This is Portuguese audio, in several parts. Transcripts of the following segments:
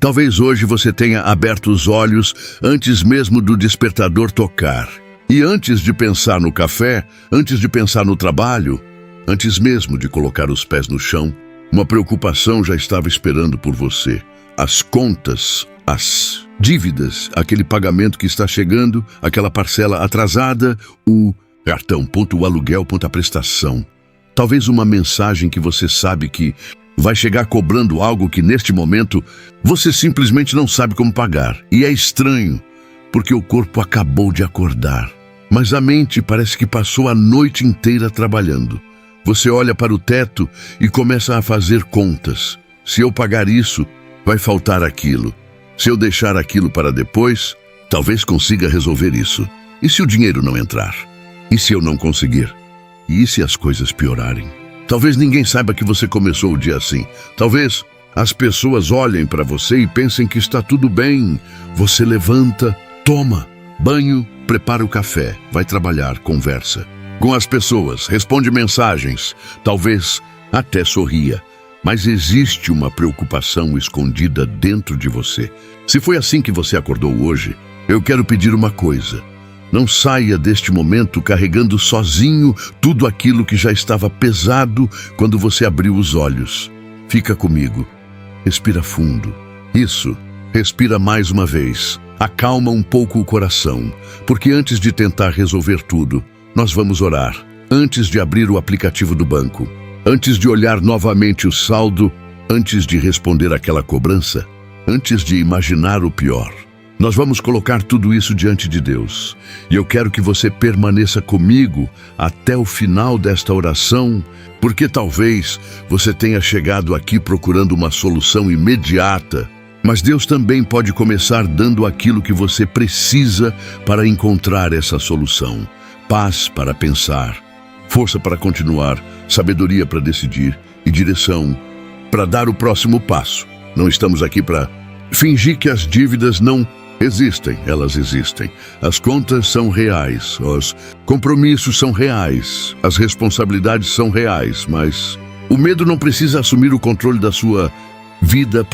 Talvez hoje você tenha aberto os olhos antes mesmo do despertador tocar. E antes de pensar no café, antes de pensar no trabalho, antes mesmo de colocar os pés no chão, uma preocupação já estava esperando por você. As contas, as dívidas, aquele pagamento que está chegando, aquela parcela atrasada, o cartão, o aluguel, a prestação. Talvez uma mensagem que você sabe que vai chegar cobrando algo que neste momento você simplesmente não sabe como pagar. E é estranho, porque o corpo acabou de acordar, mas a mente parece que passou a noite inteira trabalhando. Você olha para o teto e começa a fazer contas. Se eu pagar isso, vai faltar aquilo. Se eu deixar aquilo para depois, talvez consiga resolver isso. E se o dinheiro não entrar? E se eu não conseguir? E se as coisas piorarem? Talvez ninguém saiba que você começou o dia assim. Talvez as pessoas olhem para você e pensem que está tudo bem. Você levanta, toma banho, prepara o café, vai trabalhar, conversa com as pessoas, responde mensagens, talvez até sorria. Mas existe uma preocupação escondida dentro de você. Se foi assim que você acordou hoje, eu quero pedir uma coisa. Não saia deste momento carregando sozinho tudo aquilo que já estava pesado quando você abriu os olhos. Fica comigo. Respira fundo. Isso. Respira mais uma vez. Acalma um pouco o coração, porque antes de tentar resolver tudo, nós vamos orar. Antes de abrir o aplicativo do banco, antes de olhar novamente o saldo, antes de responder aquela cobrança, antes de imaginar o pior. Nós vamos colocar tudo isso diante de Deus. E eu quero que você permaneça comigo até o final desta oração, porque talvez você tenha chegado aqui procurando uma solução imediata, mas Deus também pode começar dando aquilo que você precisa para encontrar essa solução. Paz para pensar, força para continuar, sabedoria para decidir e direção para dar o próximo passo. Não estamos aqui para fingir que as dívidas não existem, elas existem. As contas são reais, os compromissos são reais, as responsabilidades são reais, mas o medo não precisa assumir o controle da sua vida.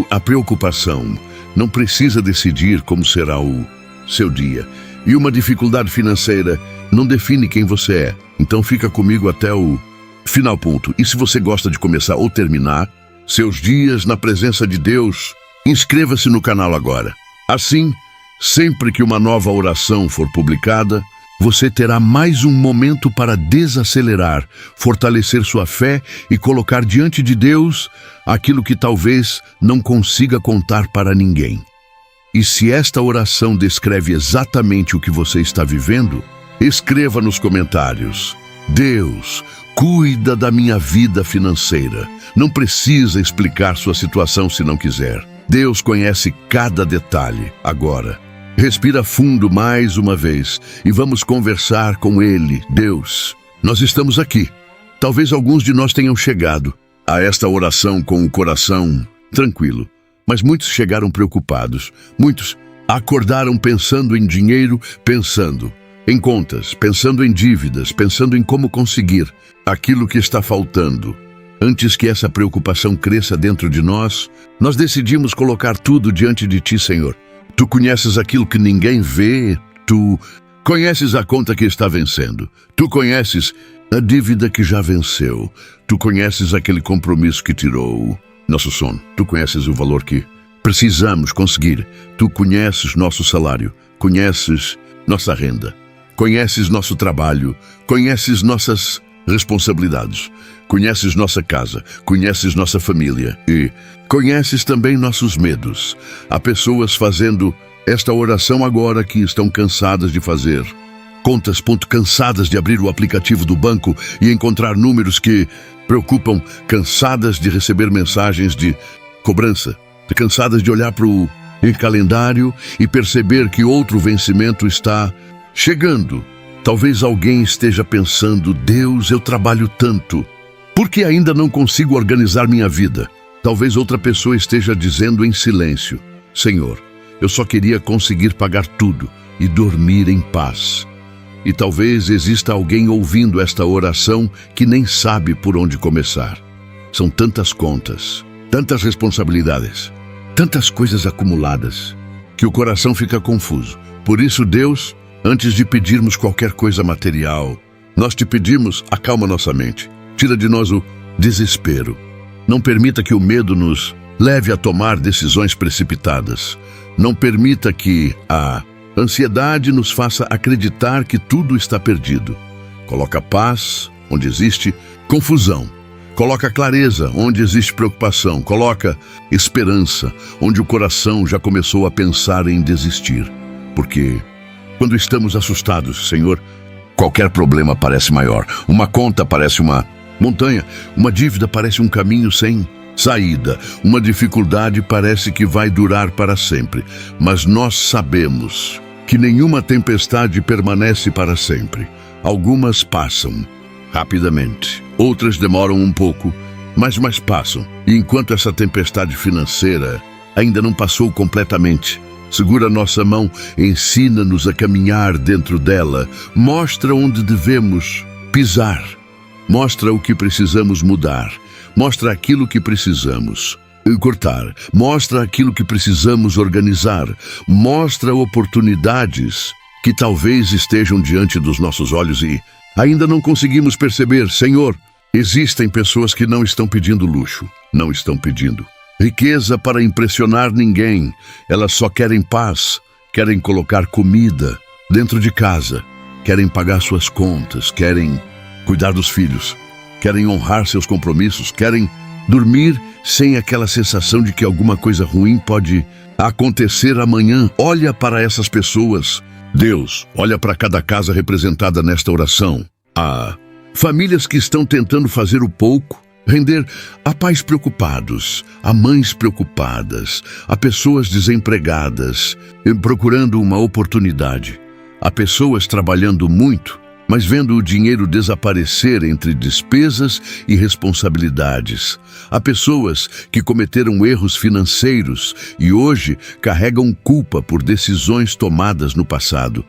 A preocupação não precisa decidir como será o seu dia. E uma dificuldade financeira não define quem você é. Então fica comigo até o final. E se você gosta de começar ou terminar seus dias na presença de Deus, inscreva-se no canal agora. Assim, sempre que uma nova oração for publicada, você terá mais um momento para desacelerar, fortalecer sua fé e colocar diante de Deus aquilo que talvez não consiga contar para ninguém. E se esta oração descreve exatamente o que você está vivendo, escreva nos comentários: Deus, cuida da minha vida financeira. Não precisa explicar sua situação se não quiser. Deus conhece cada detalhe. Agora, respira fundo mais uma vez e vamos conversar com Ele. Deus, nós estamos aqui. Talvez alguns de nós tenham chegado a esta oração com o coração tranquilo, mas muitos chegaram preocupados. Muitos acordaram pensando em dinheiro, pensando em contas, pensando em dívidas, pensando em como conseguir aquilo que está faltando. Antes que essa preocupação cresça dentro de nós, nós decidimos colocar tudo diante de Ti, Senhor. Tu conheces aquilo que ninguém vê, Tu conheces a conta que está vencendo, Tu conheces a dívida que já venceu, Tu conheces aquele compromisso que tirou nosso sono, Tu conheces o valor que precisamos conseguir, Tu conheces nosso salário, conheces nossa renda, conheces nosso trabalho, conheces nossas responsabilidades, conheces nossa casa, conheces nossa família e conheces também nossos medos. Há pessoas fazendo esta oração agora que estão cansadas de fazer contas, cansadas de abrir o aplicativo do banco e encontrar números que preocupam, cansadas de receber mensagens de cobrança, cansadas de olhar para o calendário e perceber que outro vencimento está chegando. Talvez alguém esteja pensando: Deus, eu trabalho tanto, por que ainda não consigo organizar minha vida? Talvez outra pessoa esteja dizendo em silêncio: Senhor, eu só queria conseguir pagar tudo e dormir em paz. E talvez exista alguém ouvindo esta oração que nem sabe por onde começar. São tantas contas, tantas responsabilidades, tantas coisas acumuladas que o coração fica confuso. Por isso, Deus, antes de pedirmos qualquer coisa material, nós te pedimos, acalma nossa mente, tira de nós o desespero. Não permita que o medo nos leve a tomar decisões precipitadas. Não permita que a ansiedade nos faça acreditar que tudo está perdido. Coloca paz onde existe confusão. Coloca clareza onde existe preocupação. Coloca esperança onde o coração já começou a pensar em desistir. Porque quando estamos assustados, Senhor, qualquer problema parece maior. Uma conta parece uma montanha. Uma dívida parece um caminho sem saída. Uma dificuldade parece que vai durar para sempre. Mas nós sabemos que nenhuma tempestade permanece para sempre. Algumas passam rapidamente, outras demoram um pouco, mas passam. E enquanto essa tempestade financeira ainda não passou completamente, segura nossa mão, ensina-nos a caminhar dentro dela, mostra onde devemos pisar, mostra o que precisamos mudar, mostra aquilo que precisamos cortar, mostra aquilo que precisamos organizar, mostra oportunidades que talvez estejam diante dos nossos olhos e ainda não conseguimos perceber. Senhor, existem pessoas que não estão pedindo luxo, não estão pedindo riqueza para impressionar ninguém. Elas só querem paz, querem colocar comida dentro de casa, querem pagar suas contas, querem cuidar dos filhos, querem honrar seus compromissos, querem dormir sem aquela sensação de que alguma coisa ruim pode acontecer amanhã. Olha para essas pessoas. Deus, olha para cada casa representada nesta oração. Há famílias que estão tentando fazer o pouco, render a pais preocupados, a mães preocupadas, a pessoas desempregadas, procurando uma oportunidade. Há pessoas trabalhando muito, mas vendo o dinheiro desaparecer entre despesas e responsabilidades. Há pessoas que cometeram erros financeiros e hoje carregam culpa por decisões tomadas no passado.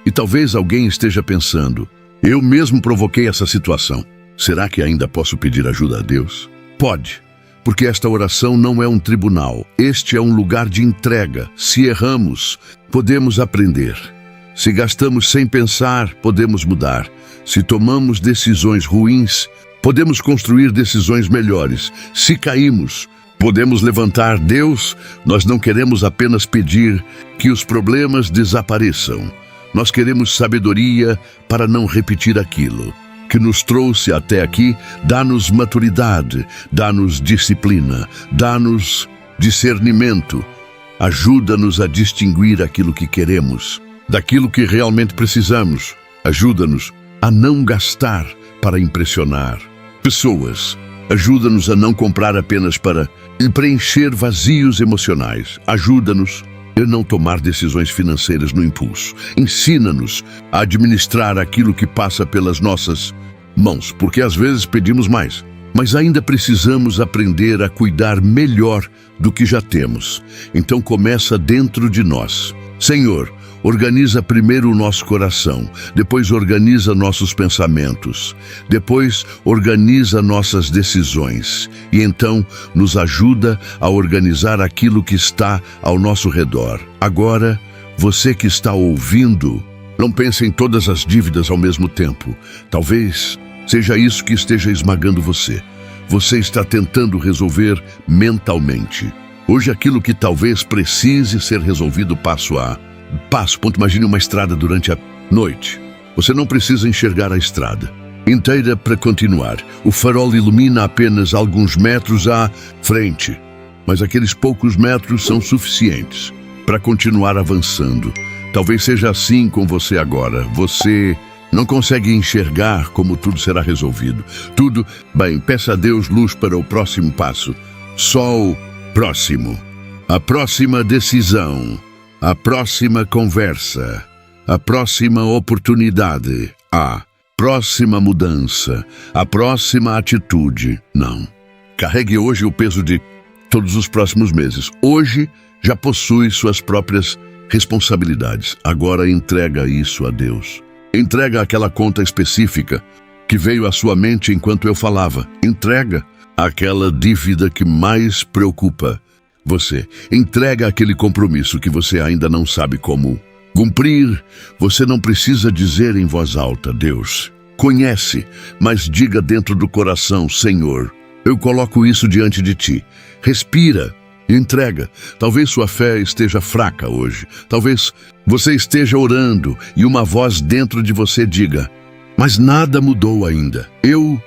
E talvez alguém esteja pensando, eu mesmo provoquei essa situação. Será que ainda posso pedir ajuda a Deus? Pode, porque esta oração não é um tribunal. Este é um lugar de entrega. Se erramos, podemos aprender. Se gastamos sem pensar, podemos mudar. Se tomamos decisões ruins, podemos construir decisões melhores. Se caímos, podemos levantar. Deus, nós não queremos apenas pedir que os problemas desapareçam. Nós queremos sabedoria para não repetir aquilo que nos trouxe até aqui. Dá-nos maturidade, dá-nos disciplina, dá-nos discernimento. Ajuda-nos a distinguir aquilo que queremos daquilo que realmente precisamos. Ajuda-nos a não gastar para impressionar pessoas. Ajuda-nos a não comprar apenas para preencher vazios emocionais. Ajuda-nos a não tomar decisões financeiras no impulso. Ensina-nos a administrar aquilo que passa pelas nossas mãos, porque às vezes pedimos mais, mas ainda precisamos aprender a cuidar melhor do que já temos. Então começa dentro de nós. Senhor, organiza primeiro o nosso coração, depois organiza nossos pensamentos, depois organiza nossas decisões e então nos ajuda a organizar aquilo que está ao nosso redor. Agora, você que está ouvindo, não pense em todas as dívidas ao mesmo tempo. Talvez seja isso que esteja esmagando você. Você está tentando resolver mentalmente. Hoje aquilo que talvez precise ser resolvido passo a passo. Imagine uma estrada durante a noite. Você não precisa enxergar a estrada inteira para continuar. O farol ilumina apenas alguns metros à frente, mas aqueles poucos metros são suficientes para continuar avançando. Talvez seja assim com você agora. Você não consegue enxergar como tudo será resolvido. Tudo, bem, peça a Deus luz para o próximo passo. Só o próximo. A próxima decisão. A próxima conversa, a próxima oportunidade, a próxima mudança, a próxima atitude. Não. Carregue hoje o peso de todos os próximos meses. Hoje já possui suas próprias responsabilidades. Agora entrega isso a Deus. Entrega aquela conta específica que veio à sua mente enquanto eu falava. Entrega aquela dívida que mais preocupa. Você entrega aquele compromisso que você ainda não sabe como cumprir. Você não precisa dizer em voz alta, Deus conhece, mas diga dentro do coração, Senhor, eu coloco isso diante de ti. Respira e entrega. Talvez sua fé esteja fraca hoje. Talvez você esteja orando e uma voz dentro de você diga, mas nada mudou ainda. Eu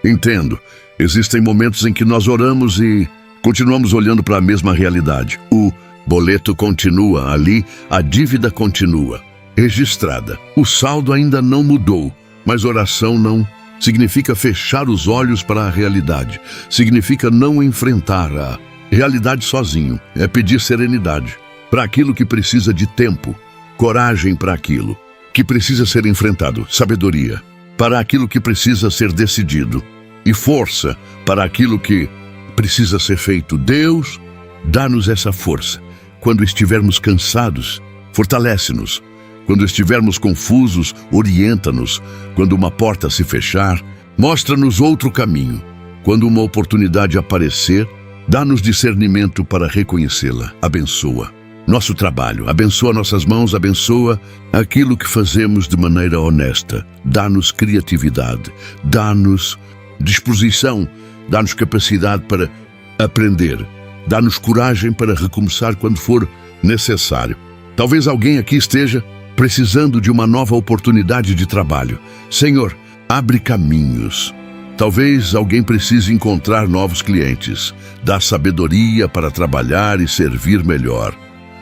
entendo. Existem momentos em que nós oramos e continuamos olhando para a mesma realidade. O boleto continua ali, a dívida continua registrada. O saldo ainda não mudou, mas oração não significa fechar os olhos para a realidade. Significa não enfrentar a realidade sozinho. É pedir serenidade para aquilo que precisa de tempo, coragem para aquilo que precisa ser enfrentado, sabedoria para aquilo que precisa ser decidido e força para aquilo que precisa ser feito. Deus, dá-nos essa força. Quando estivermos cansados, fortalece-nos. Quando estivermos confusos, orienta-nos. Quando uma porta se fechar, mostra-nos outro caminho. Quando uma oportunidade aparecer, dá-nos discernimento para reconhecê-la. Abençoa nosso trabalho, abençoa nossas mãos, abençoa aquilo que fazemos de maneira honesta. Dá-nos criatividade, dá-nos disposição, dá-nos capacidade para aprender, dá-nos coragem para recomeçar quando for necessário. Talvez alguém aqui esteja precisando de uma nova oportunidade de trabalho. Senhor, abre caminhos. Talvez alguém precise encontrar novos clientes, dá sabedoria para trabalhar e servir melhor.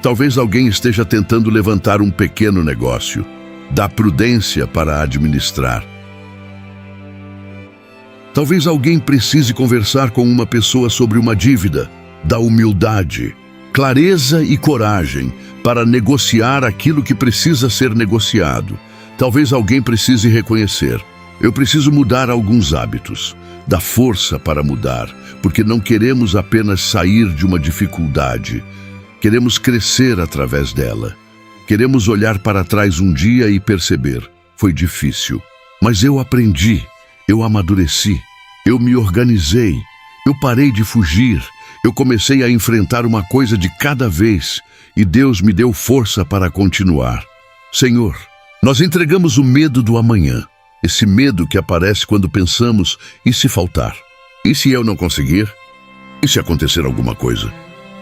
Talvez alguém esteja tentando levantar um pequeno negócio, dá prudência para administrar. Talvez alguém precise conversar com uma pessoa sobre uma dívida, dá humildade, clareza e coragem para negociar aquilo que precisa ser negociado. Talvez alguém precise reconhecer, eu preciso mudar alguns hábitos, dá força para mudar, porque não queremos apenas sair de uma dificuldade, queremos crescer através dela. Queremos olhar para trás um dia e perceber, foi difícil, mas eu aprendi, eu amadureci, eu me organizei, eu parei de fugir, eu comecei a enfrentar uma coisa de cada vez e Deus me deu força para continuar. Senhor, nós entregamos o medo do amanhã, esse medo que aparece quando pensamos, e se faltar? E se eu não conseguir? E se acontecer alguma coisa?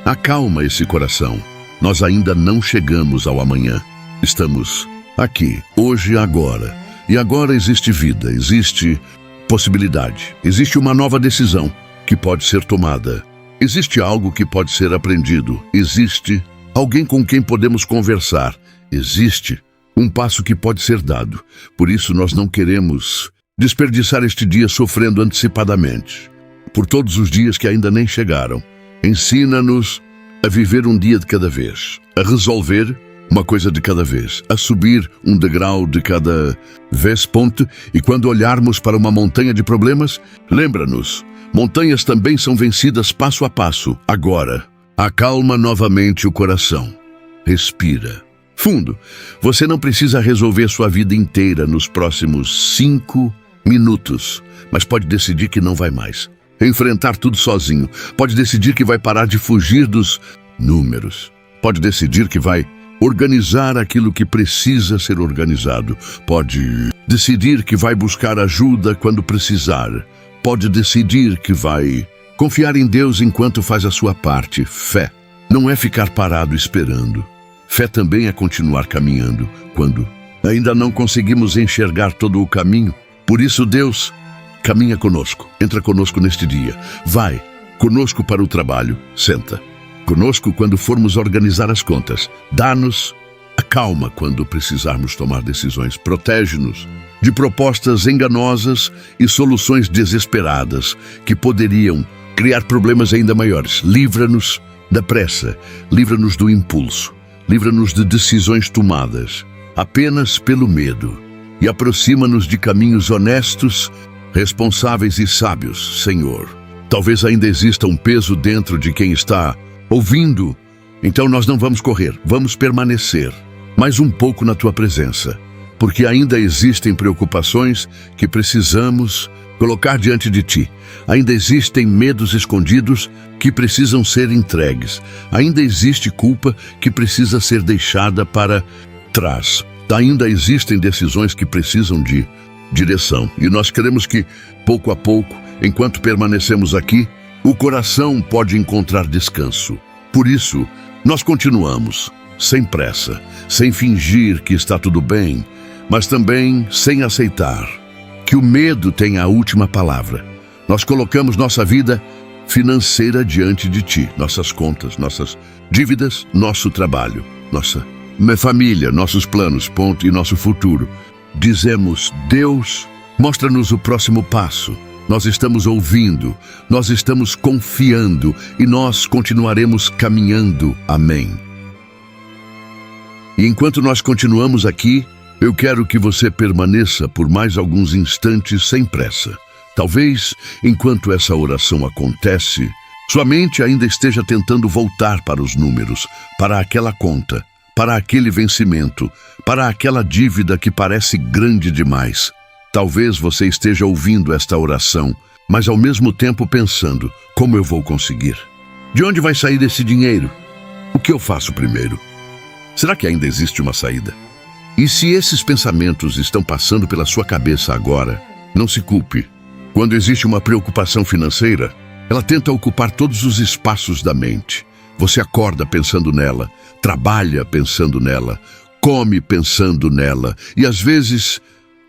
Acalma esse coração. Nós ainda não chegamos ao amanhã. Estamos aqui, hoje e agora. E agora existe vida, existe possibilidade, existe uma nova decisão que pode ser tomada. Existe algo que pode ser aprendido. Existe alguém com quem podemos conversar. Existe um passo que pode ser dado. Por isso nós não queremos desperdiçar este dia sofrendo antecipadamente por todos os dias que ainda nem chegaram. Ensina-nos a viver um dia de cada vez, a resolver uma coisa de cada vez, a subir um degrau de cada vez, ponto. E quando olharmos para uma montanha de problemas, lembra-nos, montanhas também são vencidas passo a passo. Agora, acalma novamente o coração. Respira fundo. Você não precisa resolver sua vida inteira nos próximos 5 minutos, mas pode decidir que não vai mais enfrentar tudo sozinho. Pode decidir que vai parar de fugir dos números. Pode decidir que vai organizar aquilo que precisa ser organizado. Pode decidir que vai buscar ajuda quando precisar. Pode decidir que vai confiar em Deus enquanto faz a sua parte. Fé não é ficar parado esperando. Fé também é continuar caminhando quando ainda não conseguimos enxergar todo o caminho. Por isso Deus caminha conosco, entra conosco neste dia. Vai conosco para o trabalho, senta conosco quando formos organizar as contas. Dá-nos a calma quando precisarmos tomar decisões. Protege-nos de propostas enganosas e soluções desesperadas que poderiam criar problemas ainda maiores. Livra-nos da pressa, livra-nos do impulso, livra-nos de decisões tomadas apenas pelo medo e aproxima-nos de caminhos honestos, responsáveis e sábios, Senhor. Talvez ainda exista um peso dentro de quem está ouvindo, então nós não vamos correr, vamos permanecer mais um pouco na Tua presença, porque ainda existem preocupações que precisamos colocar diante de ti. Ainda existem medos escondidos que precisam ser entregues. Ainda existe culpa que precisa ser deixada para trás. Ainda existem decisões que precisam de direção. E nós queremos que, pouco a pouco, enquanto permanecemos aqui, o coração pode encontrar descanso. Por isso, nós continuamos, sem pressa, sem fingir que está tudo bem, mas também sem aceitar que o medo tem a última palavra. Nós colocamos nossa vida financeira diante de ti, nossas contas, nossas dívidas, nosso trabalho, nossa família, nossos planos, ponto, e nosso futuro. Dizemos: Deus, mostra-nos o próximo passo. Nós estamos ouvindo, nós estamos confiando e nós continuaremos caminhando. Amém. E enquanto nós continuamos aqui, eu quero que você permaneça por mais alguns instantes sem pressa. Talvez, enquanto essa oração acontece, sua mente ainda esteja tentando voltar para os números, para aquela conta, para aquele vencimento, para aquela dívida que parece grande demais. Talvez você esteja ouvindo esta oração, mas ao mesmo tempo pensando: como eu vou conseguir? De onde vai sair esse dinheiro? O que eu faço primeiro? Será que ainda existe uma saída? E se esses pensamentos estão passando pela sua cabeça agora, não se culpe. Quando existe uma preocupação financeira, ela tenta ocupar todos os espaços da mente. Você acorda pensando nela, trabalha pensando nela, come pensando nela, e às vezes,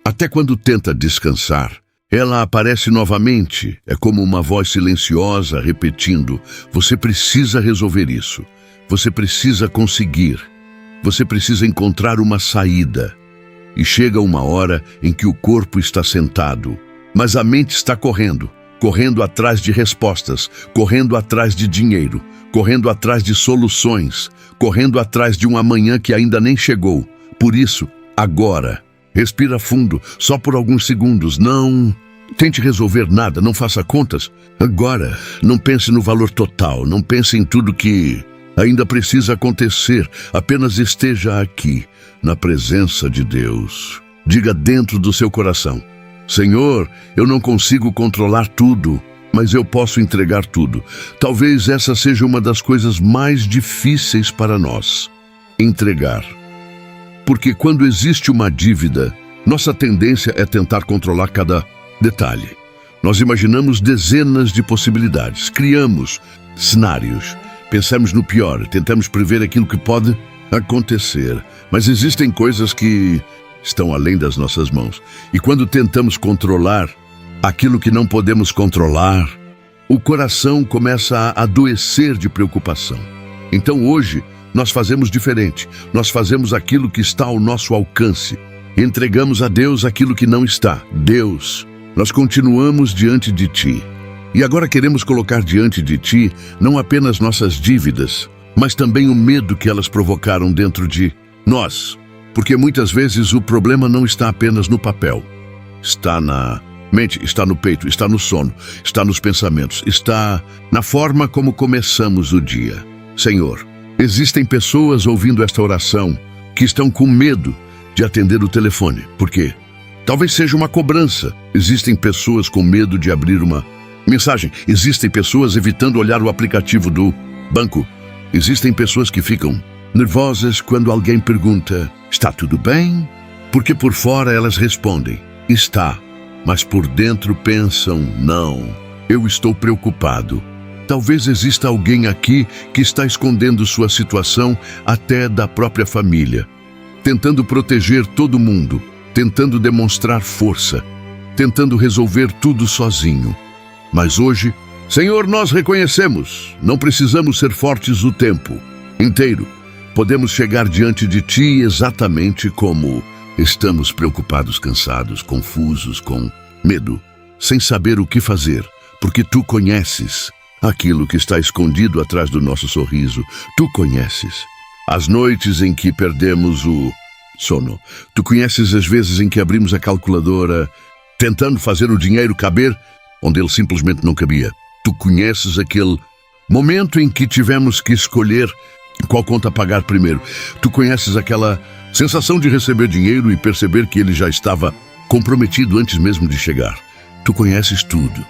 até quando tenta descansar, ela aparece novamente. É como uma voz silenciosa repetindo: você precisa resolver isso, você precisa conseguir, você precisa encontrar uma saída. E chega uma hora em que o corpo está sentado, mas a mente está correndo atrás de respostas, correndo atrás de dinheiro, correndo atrás de soluções, correndo atrás de um amanhã que ainda nem chegou. Por isso, agora, respira fundo, só por alguns segundos. Não tente resolver nada, não faça contas. Agora, não pense no valor total, não pense em tudo que ainda precisa acontecer. Apenas esteja aqui, na presença de Deus. Diga dentro do seu coração: Senhor, eu não consigo controlar tudo, mas eu posso entregar tudo. Talvez essa seja uma das coisas mais difíceis para nós: entregar. Porque quando existe uma dívida, nossa tendência é tentar controlar cada detalhe. Nós imaginamos dezenas de possibilidades, criamos cenários, pensamos no pior, tentamos prever aquilo que pode acontecer. Mas existem coisas que estão além das nossas mãos. E quando tentamos controlar aquilo que não podemos controlar, o coração começa a adoecer de preocupação. Então hoje, nós fazemos diferente. Nós fazemos aquilo que está ao nosso alcance. Entregamos a Deus aquilo que não está. Deus, nós continuamos diante de Ti. E agora queremos colocar diante de Ti não apenas nossas dívidas, mas também o medo que elas provocaram dentro de nós. Porque muitas vezes o problema não está apenas no papel. Está na mente, está no peito, está no sono, está nos pensamentos, está na forma como começamos o dia. Senhor, existem pessoas ouvindo esta oração que estão com medo de atender o telefone. Por quê? Talvez seja uma cobrança. Existem pessoas com medo de abrir uma mensagem. Existem pessoas evitando olhar o aplicativo do banco. Existem pessoas que ficam nervosas quando alguém pergunta: está tudo bem? Porque por fora elas respondem: está. Mas por dentro pensam: não, eu estou preocupado. Talvez exista alguém aqui que está escondendo sua situação até da própria família, tentando proteger todo mundo, tentando demonstrar força, tentando resolver tudo sozinho. Mas hoje, Senhor, nós reconhecemos, não precisamos ser fortes o tempo inteiro. Podemos chegar diante de Ti exatamente como estamos, preocupados, cansados, confusos, com medo, sem saber o que fazer, porque Tu conheces aquilo que está escondido atrás do nosso sorriso. Tu conheces as noites em que perdemos o sono. Tu conheces as vezes em que abrimos a calculadora tentando fazer o dinheiro caber onde ele simplesmente não cabia. Tu conheces aquele momento em que tivemos que escolher qual conta pagar primeiro. Tu conheces aquela sensação de receber dinheiro e perceber que ele já estava comprometido antes mesmo de chegar. Tu conheces tudo.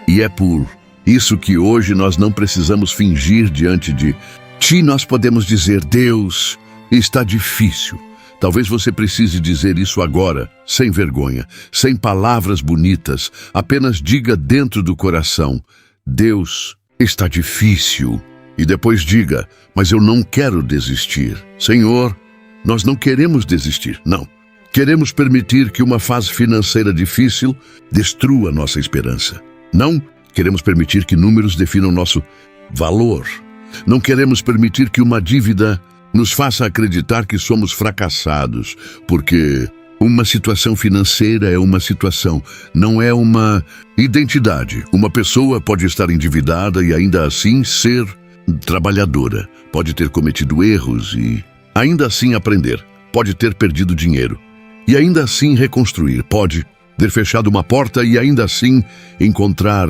E é por isso que hoje nós não precisamos fingir diante de Ti. Nós podemos dizer: Deus, está difícil. Talvez você precise dizer isso agora, sem vergonha, sem palavras bonitas. Apenas diga dentro do coração: Deus, está difícil. E depois diga: mas eu não quero desistir. Senhor, nós não queremos desistir, não. Queremos permitir que uma fase financeira difícil destrua nossa esperança. Não queremos permitir que números definam nosso valor. Não queremos permitir que uma dívida nos faça acreditar que somos fracassados, porque uma situação financeira é uma situação, não é uma identidade. Uma pessoa pode estar endividada e ainda assim ser trabalhadora. Pode ter cometido erros e ainda assim aprender. Pode ter perdido dinheiro e ainda assim reconstruir. Pode ter fechado uma porta e ainda assim encontrar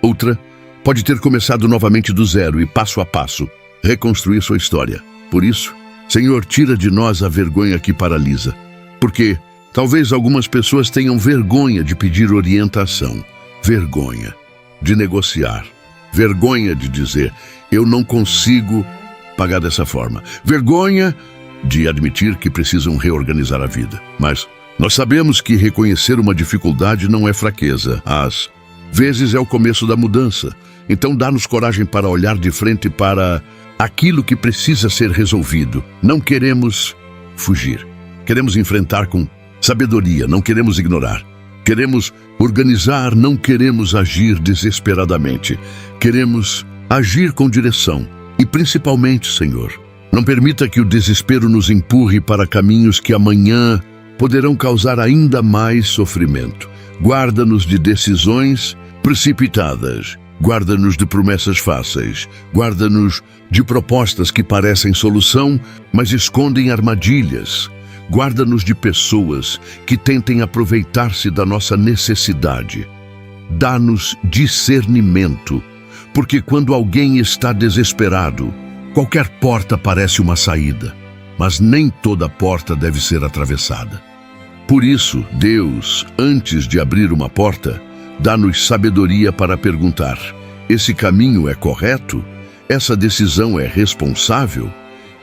outra. Pode ter começado novamente do zero e, passo a passo, reconstruir sua história. Por isso, Senhor, tira de nós a vergonha que paralisa. Porque talvez algumas pessoas tenham vergonha de pedir orientação, vergonha de negociar, vergonha de dizer: eu não consigo pagar dessa forma, vergonha de admitir que precisam reorganizar a vida. Mas nós sabemos que reconhecer uma dificuldade não é fraqueza. Às vezes é o começo da mudança. Então dá-nos coragem para olhar de frente para aquilo que precisa ser resolvido. Não queremos fugir. Queremos enfrentar com sabedoria, não queremos ignorar. Queremos organizar, não queremos agir desesperadamente. Queremos agir com direção. E principalmente, Senhor, não permita que o desespero nos empurre para caminhos que amanhã poderão causar ainda mais sofrimento. Guarda-nos de decisões precipitadas. Guarda-nos de promessas fáceis. Guarda-nos de propostas que parecem solução, mas escondem armadilhas. Guarda-nos de pessoas que tentem aproveitar-se da nossa necessidade. Dá-nos discernimento, porque quando alguém está desesperado, qualquer porta parece uma saída, mas nem toda porta deve ser atravessada. Por isso, Deus, antes de abrir uma porta, dá-nos sabedoria para perguntar: esse caminho é correto? Essa decisão é responsável?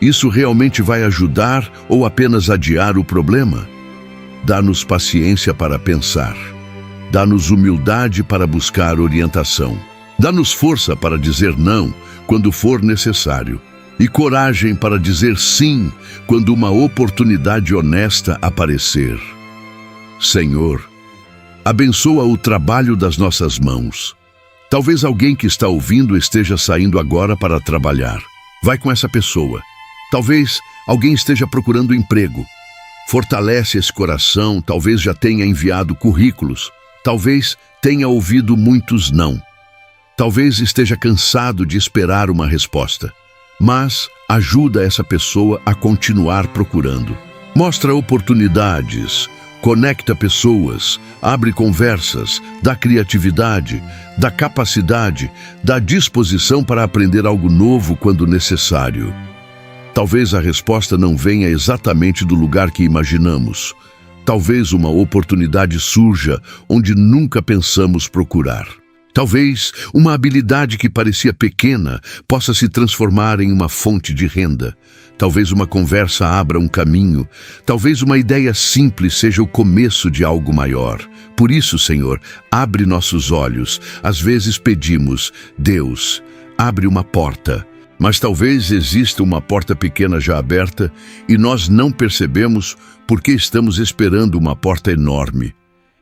Isso realmente vai ajudar ou apenas adiar o problema? Dá-nos paciência para pensar. Dá-nos humildade para buscar orientação. Dá-nos força para dizer não quando for necessário. E coragem para dizer sim quando uma oportunidade honesta aparecer. Senhor, abençoa o trabalho das nossas mãos. Talvez alguém que está ouvindo esteja saindo agora para trabalhar. Vai com essa pessoa. Talvez alguém esteja procurando emprego. Fortalece esse coração. Talvez já tenha enviado currículos. Talvez tenha ouvido muitos não. Talvez esteja cansado de esperar uma resposta. Mas ajuda essa pessoa a continuar procurando. Mostra oportunidades. Conecta pessoas, abre conversas, dá criatividade, dá capacidade, dá disposição para aprender algo novo quando necessário. Talvez a resposta não venha exatamente do lugar que imaginamos. Talvez uma oportunidade surja onde nunca pensamos procurar. Talvez uma habilidade que parecia pequena possa se transformar em uma fonte de renda. Talvez uma conversa abra um caminho. Talvez uma ideia simples seja o começo de algo maior. Por isso, Senhor, abre nossos olhos. Às vezes pedimos: Deus, abre uma porta. Mas talvez exista uma porta pequena já aberta e nós não percebemos porque estamos esperando uma porta enorme.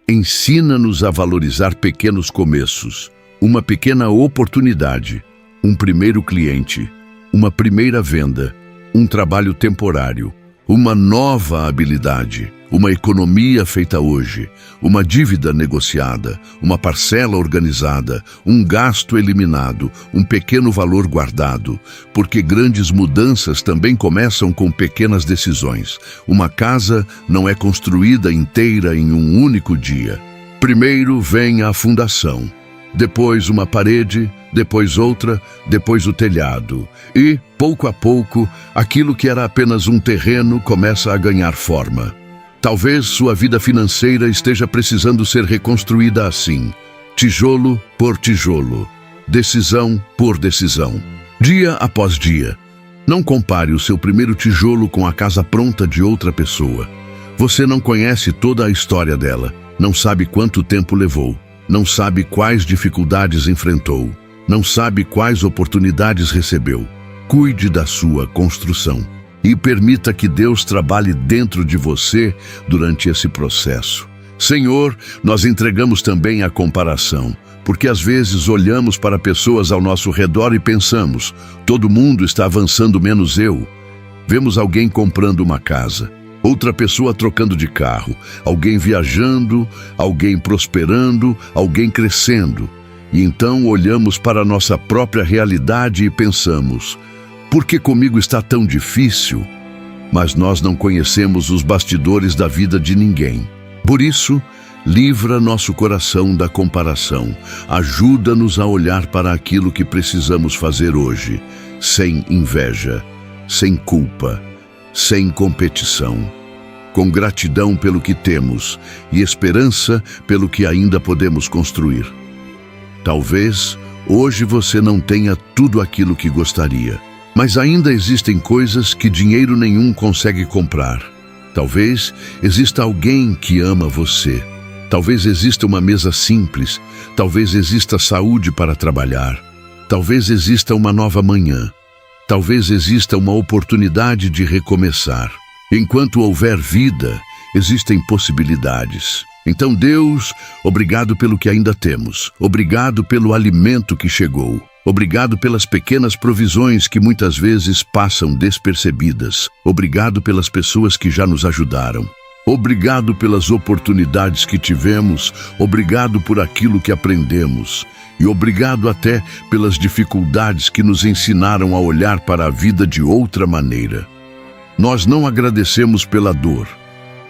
Ensina-nos a valorizar pequenos começos, uma pequena oportunidade, um primeiro cliente, uma primeira venda, um trabalho temporário, uma nova habilidade, uma economia feita hoje, uma dívida negociada, uma parcela organizada, um gasto eliminado, um pequeno valor guardado, porque grandes mudanças também começam com pequenas decisões. Uma casa não é construída inteira em um único dia. Primeiro vem a fundação, depois uma parede, depois outra, depois o telhado. E, pouco a pouco, aquilo que era apenas um terreno começa a ganhar forma. Talvez sua vida financeira esteja precisando ser reconstruída assim, tijolo por tijolo, decisão por decisão, dia após dia. Não compare o seu primeiro tijolo com a casa pronta de outra pessoa. Você não conhece toda a história dela, não sabe quanto tempo levou, não sabe quais dificuldades enfrentou, não sabe quais oportunidades recebeu. Cuide da sua construção e permita que Deus trabalhe dentro de você durante esse processo. Senhor, nós entregamos também a comparação, porque às vezes olhamos para pessoas ao nosso redor e pensamos, todo mundo está avançando menos eu. Vemos alguém comprando uma casa, outra pessoa trocando de carro, alguém viajando, alguém prosperando, alguém crescendo. E então olhamos para a nossa própria realidade e pensamos, por que comigo está tão difícil? Mas nós não conhecemos os bastidores da vida de ninguém. Por isso, livra nosso coração da comparação. Ajuda-nos a olhar para aquilo que precisamos fazer hoje, sem inveja, sem culpa, sem competição, com gratidão pelo que temos e esperança pelo que ainda podemos construir. Talvez hoje você não tenha tudo aquilo que gostaria, mas ainda existem coisas que dinheiro nenhum consegue comprar. Talvez exista alguém que ama você. Talvez exista uma mesa simples. Talvez exista saúde para trabalhar. Talvez exista uma nova manhã. Talvez exista uma oportunidade de recomeçar. Enquanto houver vida, existem possibilidades. Então, Deus, obrigado pelo que ainda temos. Obrigado pelo alimento que chegou. Obrigado pelas pequenas provisões que muitas vezes passam despercebidas. Obrigado pelas pessoas que já nos ajudaram. Obrigado pelas oportunidades que tivemos. Obrigado por aquilo que aprendemos. E obrigado até pelas dificuldades que nos ensinaram a olhar para a vida de outra maneira. Nós não agradecemos pela dor,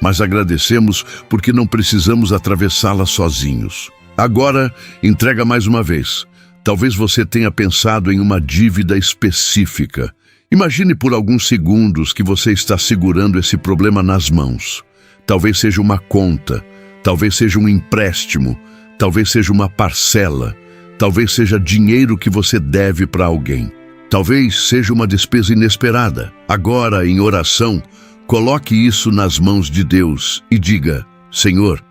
mas agradecemos porque não precisamos atravessá-la sozinhos. Agora, entrega mais uma vez. Talvez você tenha pensado em uma dívida específica. Imagine por alguns segundos que você está segurando esse problema nas mãos. Talvez seja uma conta, talvez seja um empréstimo, talvez seja uma parcela, talvez seja dinheiro que você deve para alguém. Talvez seja uma despesa inesperada. Agora, em oração, coloque isso nas mãos de Deus e diga, Senhor,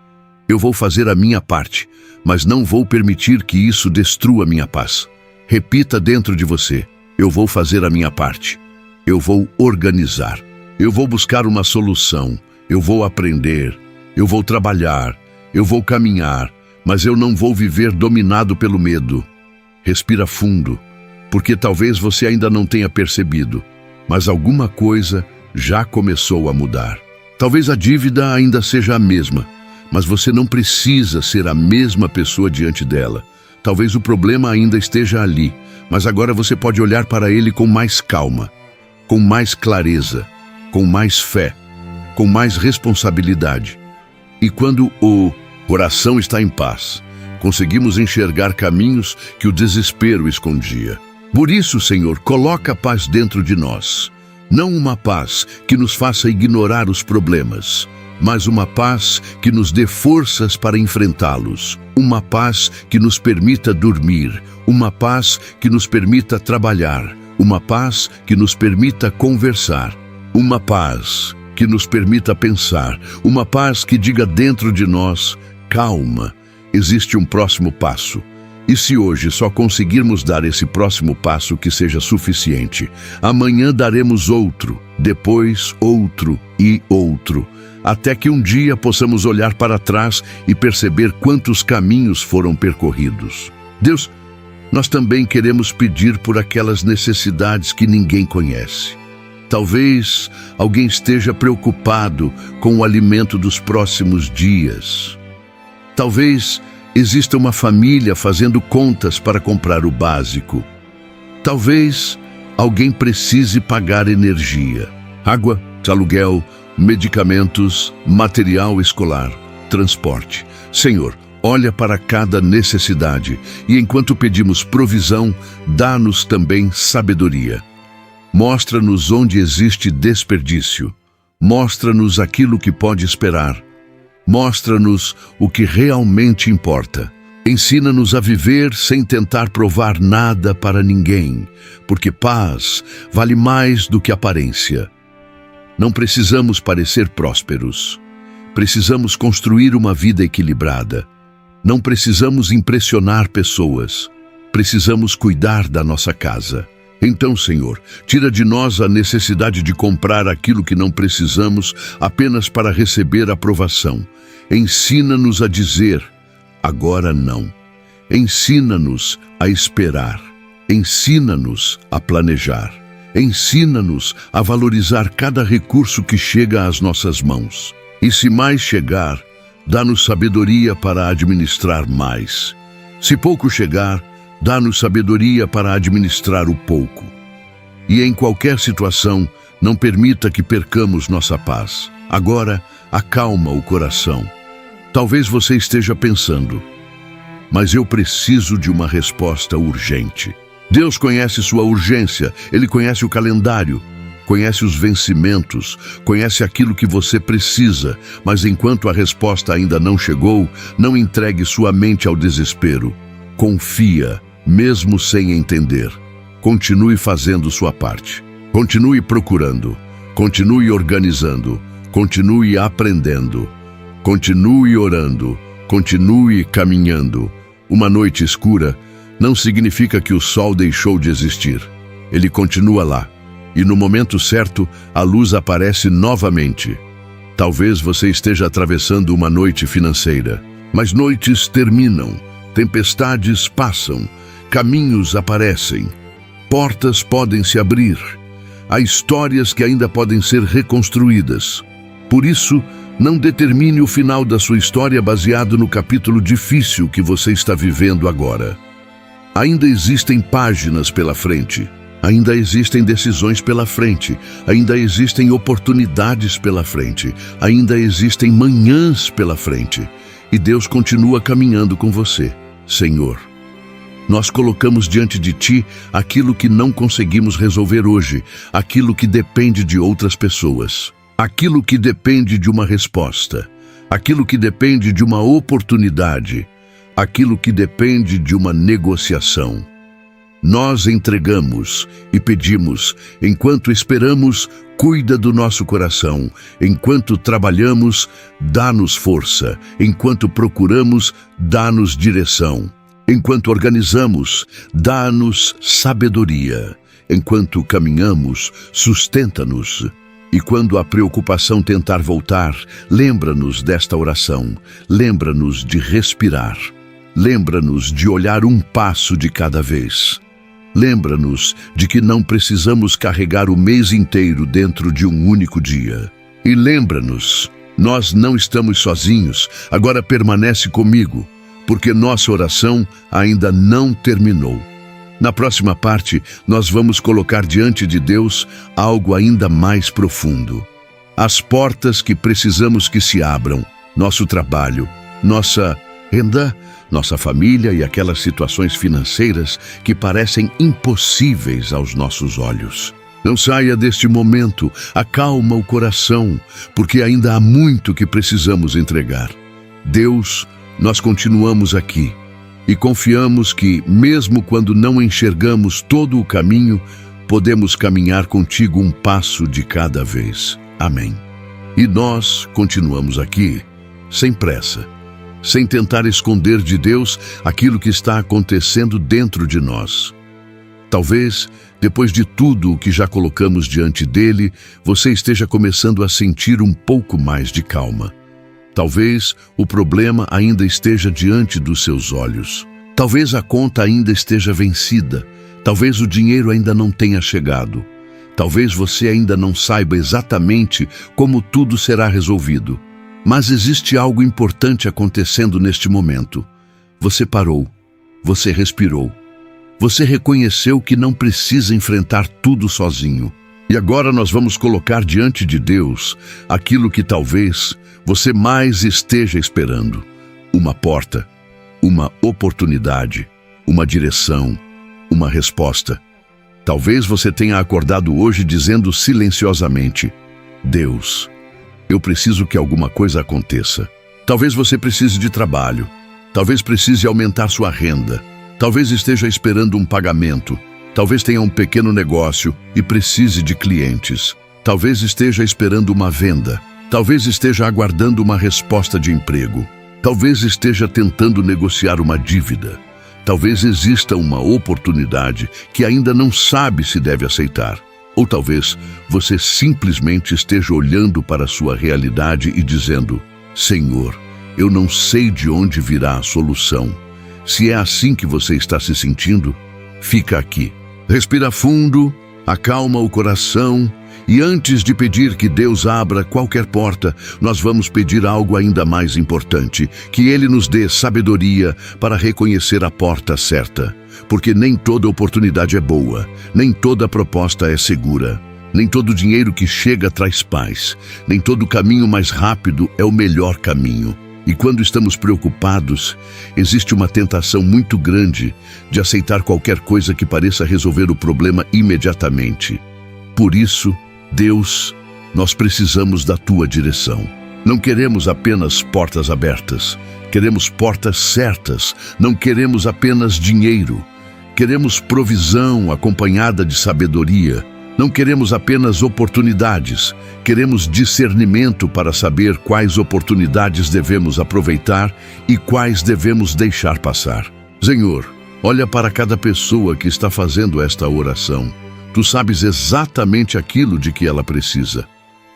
eu vou fazer a minha parte, mas não vou permitir que isso destrua minha paz. Repita dentro de você, eu vou fazer a minha parte. Eu vou organizar. Eu vou buscar uma solução. Eu vou aprender. Eu vou trabalhar. Eu vou caminhar. Mas eu não vou viver dominado pelo medo. Respira fundo, porque talvez você ainda não tenha percebido, mas alguma coisa já começou a mudar. Talvez a dívida ainda seja a mesma, mas você não precisa ser a mesma pessoa diante dela. Talvez o problema ainda esteja ali, mas agora você pode olhar para ele com mais calma, com mais clareza, com mais fé, com mais responsabilidade. E quando o coração está em paz, conseguimos enxergar caminhos que o desespero escondia. Por isso, Senhor, coloca a paz dentro de nós. Não uma paz que nos faça ignorar os problemas, mas uma paz que nos dê forças para enfrentá-los. Uma paz que nos permita dormir. Uma paz que nos permita trabalhar. Uma paz que nos permita conversar. Uma paz que nos permita pensar. Uma paz que diga dentro de nós, calma, existe um próximo passo. E se hoje só conseguirmos dar esse próximo passo que seja suficiente, amanhã daremos outro, depois outro e outro, até que um dia possamos olhar para trás e perceber quantos caminhos foram percorridos. Deus, nós também queremos pedir por aquelas necessidades que ninguém conhece. Talvez alguém esteja preocupado com o alimento dos próximos dias. Talvez exista uma família fazendo contas para comprar o básico. Talvez alguém precise pagar energia, água, aluguel, medicamentos, material escolar, transporte. Senhor, olha para cada necessidade e enquanto pedimos provisão, dá-nos também sabedoria. Mostra-nos onde existe desperdício. Mostra-nos aquilo que pode esperar. Mostra-nos o que realmente importa. Ensina-nos a viver sem tentar provar nada para ninguém, porque paz vale mais do que aparência. Não precisamos parecer prósperos. Precisamos construir uma vida equilibrada. Não precisamos impressionar pessoas. Precisamos cuidar da nossa casa. Então, Senhor, tira de nós a necessidade de comprar aquilo que não precisamos apenas para receber aprovação. Ensina-nos a dizer: agora não. Ensina-nos a esperar. Ensina-nos a planejar. Ensina-nos a valorizar cada recurso que chega às nossas mãos. E se mais chegar, dá-nos sabedoria para administrar mais. Se pouco chegar, dá-nos sabedoria para administrar o pouco. E em qualquer situação, não permita que percamos nossa paz. Agora, acalma o coração. Talvez você esteja pensando: mas eu preciso de uma resposta urgente. Deus conhece sua urgência, Ele conhece o calendário, conhece os vencimentos, conhece aquilo que você precisa, mas enquanto a resposta ainda não chegou, não entregue sua mente ao desespero. Confia, mesmo sem entender. Continue fazendo sua parte. Continue procurando. Continue organizando. Continue aprendendo. Continue orando. Continue caminhando. Uma noite escura não significa que o sol deixou de existir. Ele continua lá. E no momento certo, a luz aparece novamente. Talvez você esteja atravessando uma noite financeira, mas noites terminam, tempestades passam, caminhos aparecem, portas podem se abrir, há histórias que ainda podem ser reconstruídas. Por isso, não determine o final da sua história baseado no capítulo difícil que você está vivendo agora. Ainda existem páginas pela frente. Ainda existem decisões pela frente, ainda existem oportunidades pela frente, ainda existem manhãs pela frente. E Deus continua caminhando com você. Senhor, nós colocamos diante de Ti aquilo que não conseguimos resolver hoje, aquilo que depende de outras pessoas, aquilo que depende de uma resposta, aquilo que depende de uma oportunidade, aquilo que depende de uma negociação. Nós entregamos e pedimos, enquanto esperamos, cuida do nosso coração. Enquanto trabalhamos, dá-nos força. Enquanto procuramos, dá-nos direção. Enquanto organizamos, dá-nos sabedoria. Enquanto caminhamos, sustenta-nos. E quando a preocupação tentar voltar, lembra-nos desta oração. Lembra-nos de respirar. Lembra-nos de olhar um passo de cada vez. Lembra-nos de que não precisamos carregar o mês inteiro dentro de um único dia. E lembra-nos, nós não estamos sozinhos, agora permanece comigo, porque nossa oração ainda não terminou. Na próxima parte, nós vamos colocar diante de Deus algo ainda mais profundo. As portas que precisamos que se abram, nosso trabalho, nossa renda, nossa família e aquelas situações financeiras que parecem impossíveis aos nossos olhos. Não saia deste momento, acalma o coração, porque ainda há muito que precisamos entregar. Deus, nós continuamos aqui e confiamos que, mesmo quando não enxergamos todo o caminho, podemos caminhar contigo um passo de cada vez. Amém. E nós continuamos aqui, sem pressa, sem tentar esconder de Deus aquilo que está acontecendo dentro de nós. Talvez, depois de tudo o que já colocamos diante dele, você esteja começando a sentir um pouco mais de calma. Talvez o problema ainda esteja diante dos seus olhos. Talvez a conta ainda esteja vencida. Talvez o dinheiro ainda não tenha chegado. Talvez você ainda não saiba exatamente como tudo será resolvido. Mas existe algo importante acontecendo neste momento. Você parou, você respirou, você reconheceu que não precisa enfrentar tudo sozinho. E agora nós vamos colocar diante de Deus aquilo que talvez você mais esteja esperando. Uma porta, uma oportunidade, uma direção, uma resposta. Talvez você tenha acordado hoje dizendo silenciosamente: Deus, eu preciso que alguma coisa aconteça. Talvez você precise de trabalho. Talvez precise aumentar sua renda. Talvez esteja esperando um pagamento. Talvez tenha um pequeno negócio e precise de clientes. Talvez esteja esperando uma venda. Talvez esteja aguardando uma resposta de emprego. Talvez esteja tentando negociar uma dívida. Talvez exista uma oportunidade que ainda não sabe se deve aceitar. Ou talvez você simplesmente esteja olhando para a sua realidade e dizendo: Senhor, eu não sei de onde virá a solução. Se é assim que você está se sentindo, fica aqui. Respira fundo, acalma o coração e antes de pedir que Deus abra qualquer porta, nós vamos pedir algo ainda mais importante, que Ele nos dê sabedoria para reconhecer a porta certa. Porque nem toda oportunidade é boa, nem toda proposta é segura, nem todo dinheiro que chega traz paz, nem todo caminho mais rápido é o melhor caminho. E quando estamos preocupados, existe uma tentação muito grande de aceitar qualquer coisa que pareça resolver o problema imediatamente. Por isso, Deus, nós precisamos da Tua direção. Não queremos apenas portas abertas, queremos portas certas, não queremos apenas dinheiro. Queremos provisão acompanhada de sabedoria. Não queremos apenas oportunidades, queremos discernimento para saber quais oportunidades devemos aproveitar e quais devemos deixar passar. Senhor, olha para cada pessoa que está fazendo esta oração. Tu sabes exatamente aquilo de que ela precisa.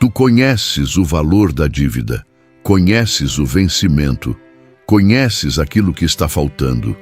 Tu conheces o valor da dívida, conheces o vencimento, conheces aquilo que está faltando,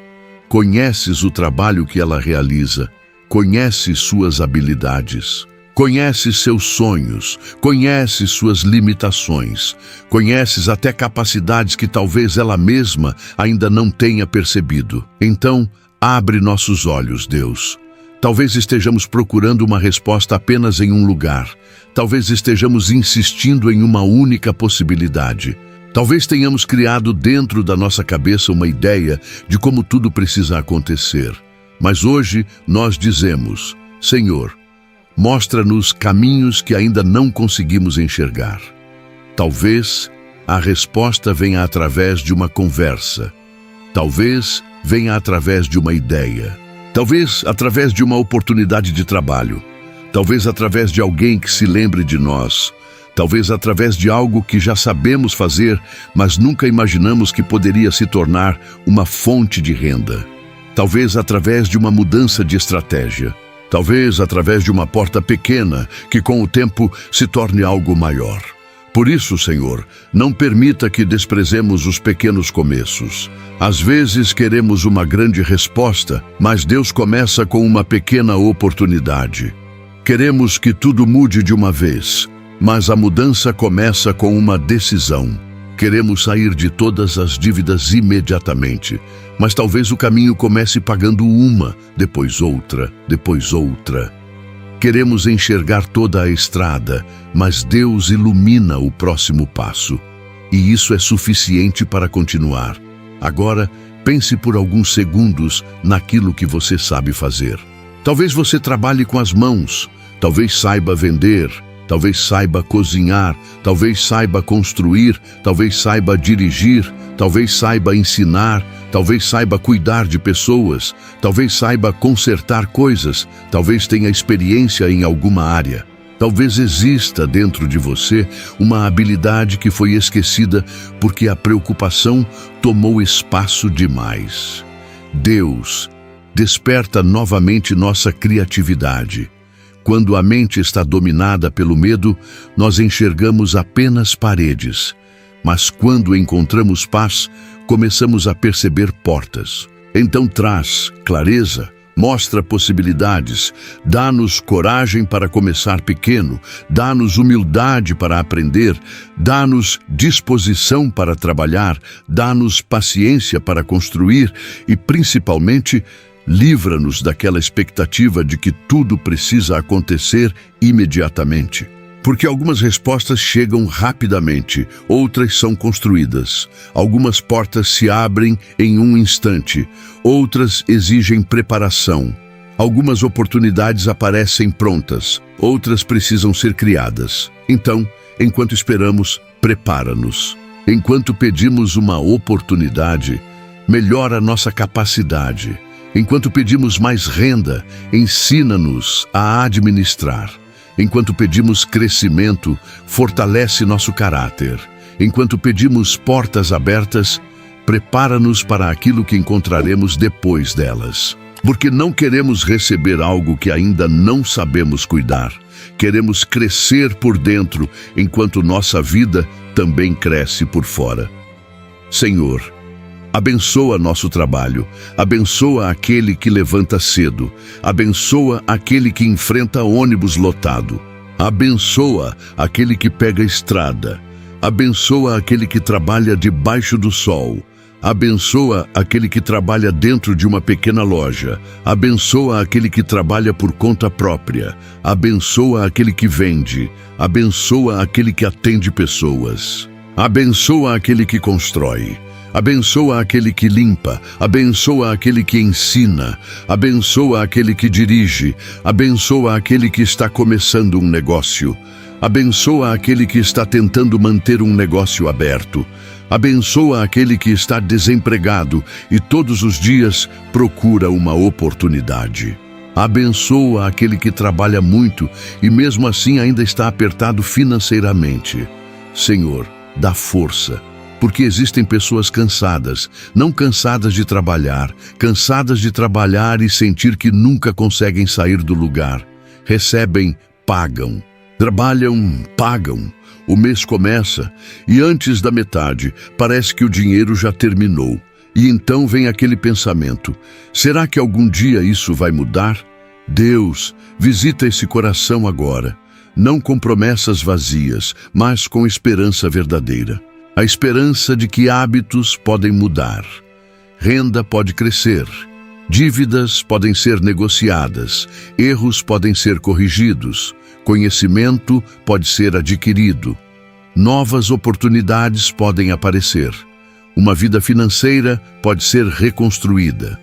conheces o trabalho que ela realiza, conheces suas habilidades, conheces seus sonhos, conheces suas limitações, conheces até capacidades que talvez ela mesma ainda não tenha percebido. Então, abre nossos olhos, Deus. Talvez estejamos procurando uma resposta apenas em um lugar. Talvez estejamos insistindo em uma única possibilidade. Talvez tenhamos criado dentro da nossa cabeça uma ideia de como tudo precisa acontecer. Mas hoje nós dizemos: Senhor, mostra-nos caminhos que ainda não conseguimos enxergar. Talvez a resposta venha através de uma conversa. Talvez venha através de uma ideia. Talvez através de uma oportunidade de trabalho. Talvez através de alguém que se lembre de nós. Talvez através de algo que já sabemos fazer, mas nunca imaginamos que poderia se tornar uma fonte de renda. Talvez através de uma mudança de estratégia. Talvez através de uma porta pequena que com o tempo se torne algo maior. Por isso, Senhor, não permita que desprezemos os pequenos começos. Às vezes queremos uma grande resposta, mas Deus começa com uma pequena oportunidade. Queremos que tudo mude de uma vez, mas a mudança começa com uma decisão. Queremos sair de todas as dívidas imediatamente, mas talvez o caminho comece pagando uma, depois outra, depois outra. Queremos enxergar toda a estrada, mas Deus ilumina o próximo passo. E isso é suficiente para continuar. Agora, pense por alguns segundos naquilo que você sabe fazer. Talvez você trabalhe com as mãos, talvez saiba vender, talvez saiba cozinhar, talvez saiba construir, talvez saiba dirigir, talvez saiba ensinar, talvez saiba cuidar de pessoas, talvez saiba consertar coisas, talvez tenha experiência em alguma área. Talvez exista dentro de você uma habilidade que foi esquecida porque a preocupação tomou espaço demais. Deus, desperta novamente nossa criatividade. Quando a mente está dominada pelo medo, nós enxergamos apenas paredes. Mas quando encontramos paz, começamos a perceber portas. Então traz clareza, mostra possibilidades, dá-nos coragem para começar pequeno, dá-nos humildade para aprender, dá-nos disposição para trabalhar, dá-nos paciência para construir e, principalmente, livra-nos daquela expectativa de que tudo precisa acontecer imediatamente. Porque algumas respostas chegam rapidamente, outras são construídas. Algumas portas se abrem em um instante, outras exigem preparação. Algumas oportunidades aparecem prontas, outras precisam ser criadas. Então, Enquanto esperamos, prepara-nos. Enquanto pedimos uma oportunidade, melhora nossa capacidade. Enquanto pedimos mais renda, ensina-nos a administrar. Enquanto pedimos crescimento, fortalece nosso caráter. Enquanto pedimos portas abertas, prepara-nos para aquilo que encontraremos depois delas. Porque não queremos receber algo que ainda não sabemos cuidar. Queremos crescer por dentro, enquanto nossa vida também cresce por fora. Senhor, abençoa nosso trabalho, abençoa aquele que levanta cedo, abençoa aquele que enfrenta ônibus lotado, abençoa aquele que pega estrada, abençoa aquele que trabalha debaixo do sol, abençoa aquele que trabalha dentro de uma pequena loja, abençoa aquele que trabalha por conta própria, abençoa aquele que vende, abençoa aquele que atende pessoas, abençoa aquele que constrói, abençoa aquele que limpa, abençoa aquele que ensina, abençoa aquele que dirige, abençoa aquele que está começando um negócio, abençoa aquele que está tentando manter um negócio aberto, abençoa aquele que está desempregado e todos os dias procura uma oportunidade. Abençoa aquele que trabalha muito e mesmo assim ainda está apertado financeiramente. Senhor, dá força, porque existem pessoas cansadas, não cansadas de trabalhar e sentir que nunca conseguem sair do lugar. Recebem, pagam. Trabalham, pagam. O mês começa e antes da metade parece que o dinheiro já terminou. E então vem aquele pensamento: será que algum dia isso vai mudar? Deus, visita esse coração agora, não com promessas vazias, mas com esperança verdadeira. A esperança de que hábitos podem mudar, renda pode crescer, dívidas podem ser negociadas, erros podem ser corrigidos, conhecimento pode ser adquirido, novas oportunidades podem aparecer, uma vida financeira pode ser reconstruída.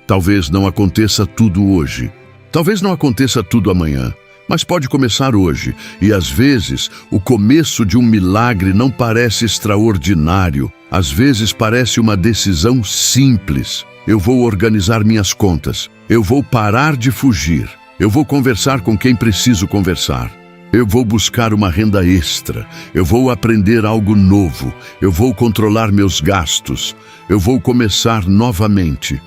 Talvez não aconteça tudo hoje, talvez não aconteça tudo amanhã, mas pode começar hoje, e às vezes o começo de um milagre não parece extraordinário, às vezes parece uma decisão simples. Eu vou organizar minhas contas, eu vou parar de fugir, eu vou conversar com quem preciso conversar, eu vou buscar uma renda extra, eu vou aprender algo novo, eu vou controlar meus gastos, eu vou começar novamente.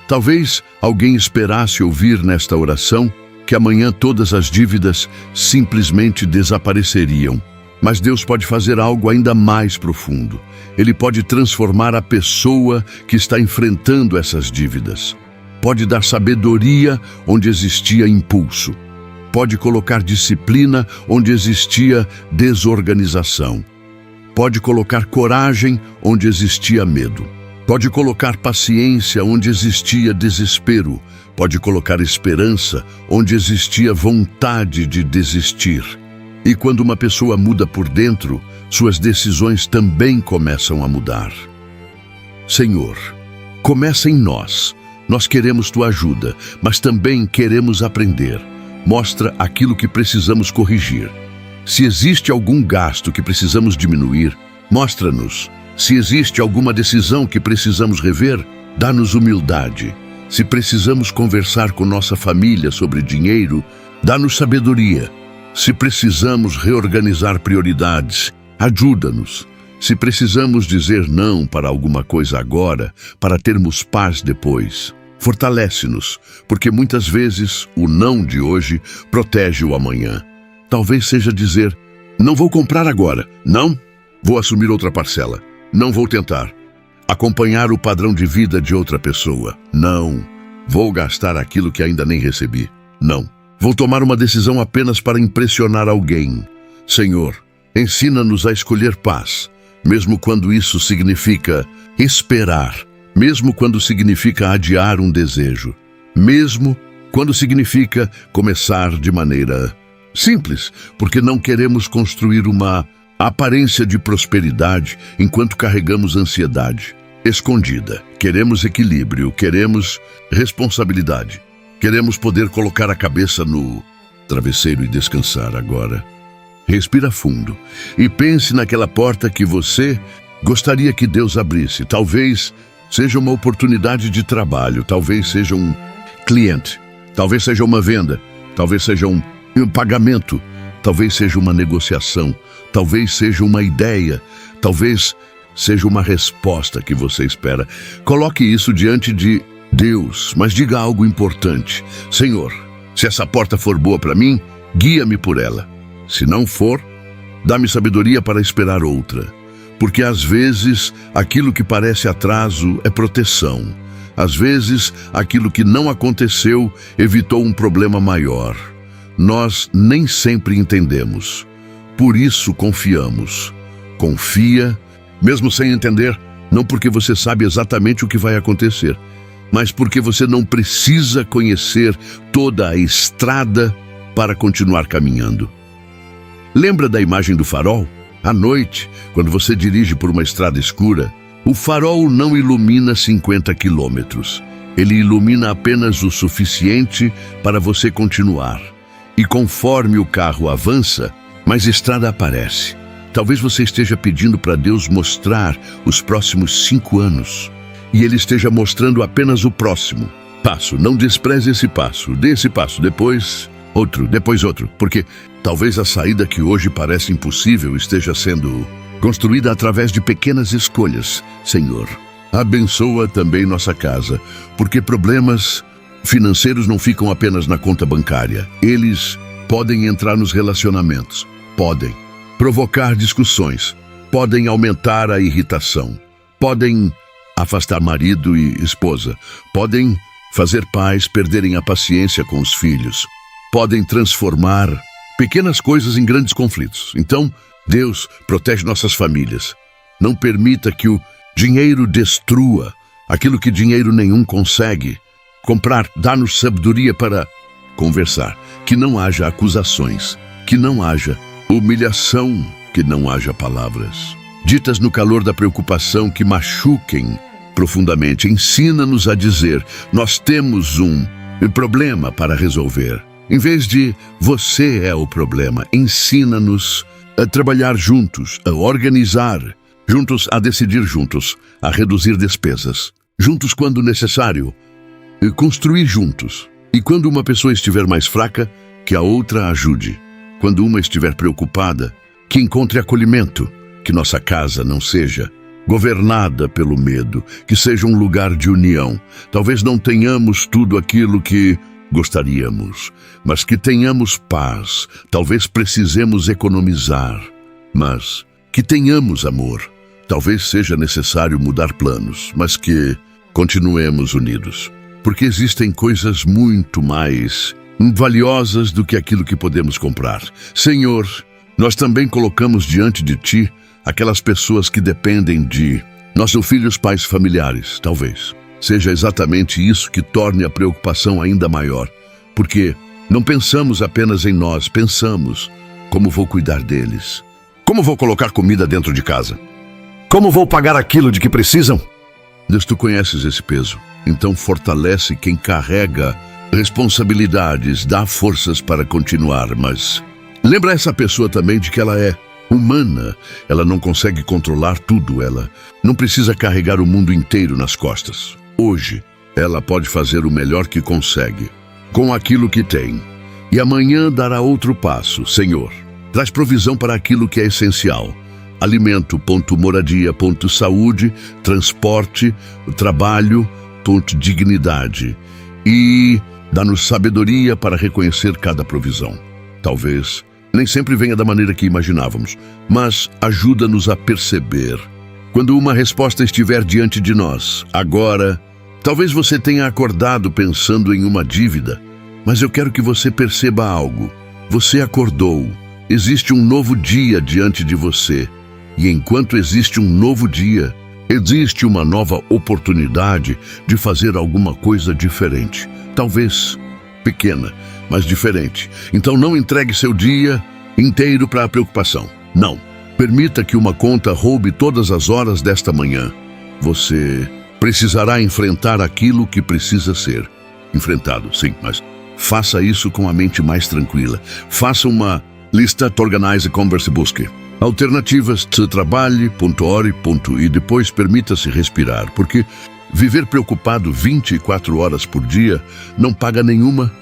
Talvez alguém esperasse ouvir nesta oração que amanhã todas as dívidas simplesmente desapareceriam. Mas Deus pode fazer algo ainda mais profundo. Ele pode transformar a pessoa que está enfrentando essas dívidas. Pode dar sabedoria onde existia impulso. Pode colocar disciplina onde existia desorganização. Pode colocar coragem onde existia medo. Pode colocar paciência onde existia desespero. Pode colocar esperança onde existia vontade de desistir. E quando uma pessoa muda por dentro, suas decisões também começam a mudar. Senhor, começa em nós. Nós queremos Tua ajuda, mas também queremos aprender. Mostra aquilo que precisamos corrigir. Se existe algum gasto que precisamos diminuir, mostra-nos. Se existe alguma decisão que precisamos rever, dá-nos humildade. Se precisamos conversar com nossa família sobre dinheiro, dá-nos sabedoria. Se precisamos reorganizar prioridades, ajuda-nos. Se precisamos dizer não para alguma coisa agora, para termos paz depois, fortalece-nos, porque muitas vezes o não de hoje protege o amanhã. Talvez seja dizer: não vou comprar agora, não, vou assumir outra parcela, não vou tentar acompanhar o padrão de vida de outra pessoa, não, vou gastar aquilo que ainda nem recebi, não, vou tomar uma decisão apenas para impressionar alguém. Senhor, ensina-nos a escolher paz, mesmo quando isso significa esperar, mesmo quando significa adiar um desejo, mesmo quando significa começar de maneira simples, porque não queremos construir uma aparência de prosperidade enquanto carregamos ansiedade escondida. Queremos equilíbrio, queremos responsabilidade, queremos poder colocar a cabeça no travesseiro e descansar agora. Respira fundo e pense naquela porta que você gostaria que Deus abrisse. Talvez seja uma oportunidade de trabalho, talvez seja um cliente, talvez seja uma venda, talvez seja um pagamento, talvez seja uma negociação, talvez seja uma ideia, talvez seja uma resposta que você espera. Coloque isso diante de Deus, mas diga algo importante. Senhor, se essa porta for boa para mim, guia-me por ela. Se não for, dá-me sabedoria para esperar outra. Porque às vezes aquilo que parece atraso é proteção. Às vezes aquilo que não aconteceu evitou um problema maior. Nós nem sempre entendemos. Por isso confiamos. Confia, mesmo sem entender, não porque você sabe exatamente o que vai acontecer, mas porque você não precisa conhecer toda a estrada para continuar caminhando. Lembra da imagem do farol? À noite, quando você dirige por uma estrada escura, o farol não ilumina 50 quilômetros. Ele ilumina apenas o suficiente para você continuar. E conforme o carro avança, mais estrada aparece. Talvez você esteja pedindo para Deus mostrar os próximos 5 anos. E Ele esteja mostrando apenas o próximo passo. Não despreze esse passo. Dê esse passo, depois outro. Porque talvez a saída que hoje parece impossível esteja sendo construída através de pequenas escolhas. Senhor, abençoa também nossa casa, porque problemas financeiros não ficam apenas na conta bancária. Eles podem entrar nos relacionamentos, podem provocar discussões, podem aumentar a irritação, podem afastar marido e esposa, podem fazer pais perderem a paciência com os filhos, podem transformar pequenas coisas em grandes conflitos. Então, Deus protege nossas famílias. Não permita que o dinheiro destrua aquilo que dinheiro nenhum consegue comprar. Dá-nos sabedoria para conversar, que não haja acusações, que não haja humilhação, que não haja palavras ditas no calor da preocupação que machuquem profundamente. Ensina-nos a dizer: nós temos um problema para resolver. Em vez de você é o problema, ensina-nos a trabalhar juntos, a organizar juntos, a decidir juntos, a reduzir despesas juntos quando necessário, construir juntos. E quando uma pessoa estiver mais fraca, que a outra ajude. Quando uma estiver preocupada, que encontre acolhimento. Que nossa casa não seja governada pelo medo, que seja um lugar de união. Talvez não tenhamos tudo aquilo que gostaríamos, mas que tenhamos paz. Talvez precisemos economizar, mas que tenhamos amor. Talvez seja necessário mudar planos, mas que continuemos unidos. Porque existem coisas muito mais valiosas do que aquilo que podemos comprar. Senhor, nós também colocamos diante de Ti aquelas pessoas que dependem de nossos filhos, pais, familiares. Talvez seja exatamente isso que torne a preocupação ainda maior. Porque não pensamos apenas em nós, pensamos: como vou cuidar deles? Como vou colocar comida dentro de casa? Como vou pagar aquilo de que precisam? Deus, Tu conheces esse peso. Então fortalece quem carrega responsabilidades, dá forças para continuar, mas lembra essa pessoa também de que ela é humana, ela não consegue controlar tudo, ela não precisa carregar o mundo inteiro nas costas. Hoje, ela pode fazer o melhor que consegue, com aquilo que tem, e amanhã dará outro passo. Senhor, traz provisão para aquilo que é essencial: alimento, moradia, saúde, transporte, trabalho, dignidade, e dá-nos sabedoria para reconhecer cada provisão. Talvez nem sempre venha da maneira que imaginávamos, mas ajuda-nos a perceber quando uma resposta estiver diante de nós. Agora, talvez você tenha acordado pensando em uma dívida, mas eu quero que você perceba algo. Você acordou. Existe um novo dia diante de você. E enquanto existe um novo dia, existe uma nova oportunidade de fazer alguma coisa diferente. Talvez pequena, mas diferente. Então não entregue seu dia inteiro para a preocupação. Não. Permita que uma conta roube todas as horas desta manhã. Você precisará enfrentar aquilo que precisa ser enfrentado, sim, mas faça isso com a mente mais tranquila. Faça uma Lista, organize, converse, busque. Alternativas, trabalhe, ore, e depois permita-se respirar, porque viver preocupado 24 horas por dia não paga nenhuma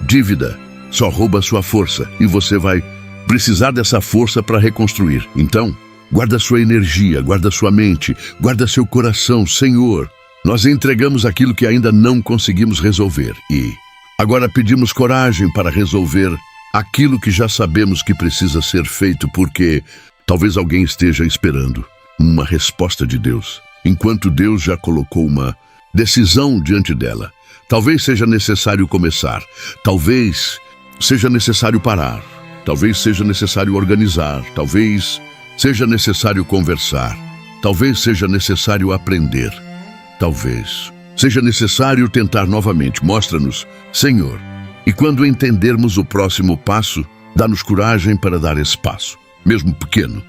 dívida, só rouba sua força e você vai precisar dessa força para reconstruir. Então, guarda sua energia, guarda sua mente, guarda seu coração. Senhor, nós entregamos aquilo que ainda não conseguimos resolver e agora pedimos coragem para resolver aquilo que já sabemos que precisa ser feito, porque talvez alguém esteja esperando uma resposta de Deus, enquanto Deus já colocou uma decisão diante dela. Talvez seja necessário começar, talvez seja necessário parar, talvez seja necessário organizar, talvez seja necessário conversar, talvez seja necessário aprender, talvez seja necessário tentar novamente. Mostra-nos, Senhor, e quando entendermos o próximo passo, dá-nos coragem para dar esse passo, mesmo pequeno,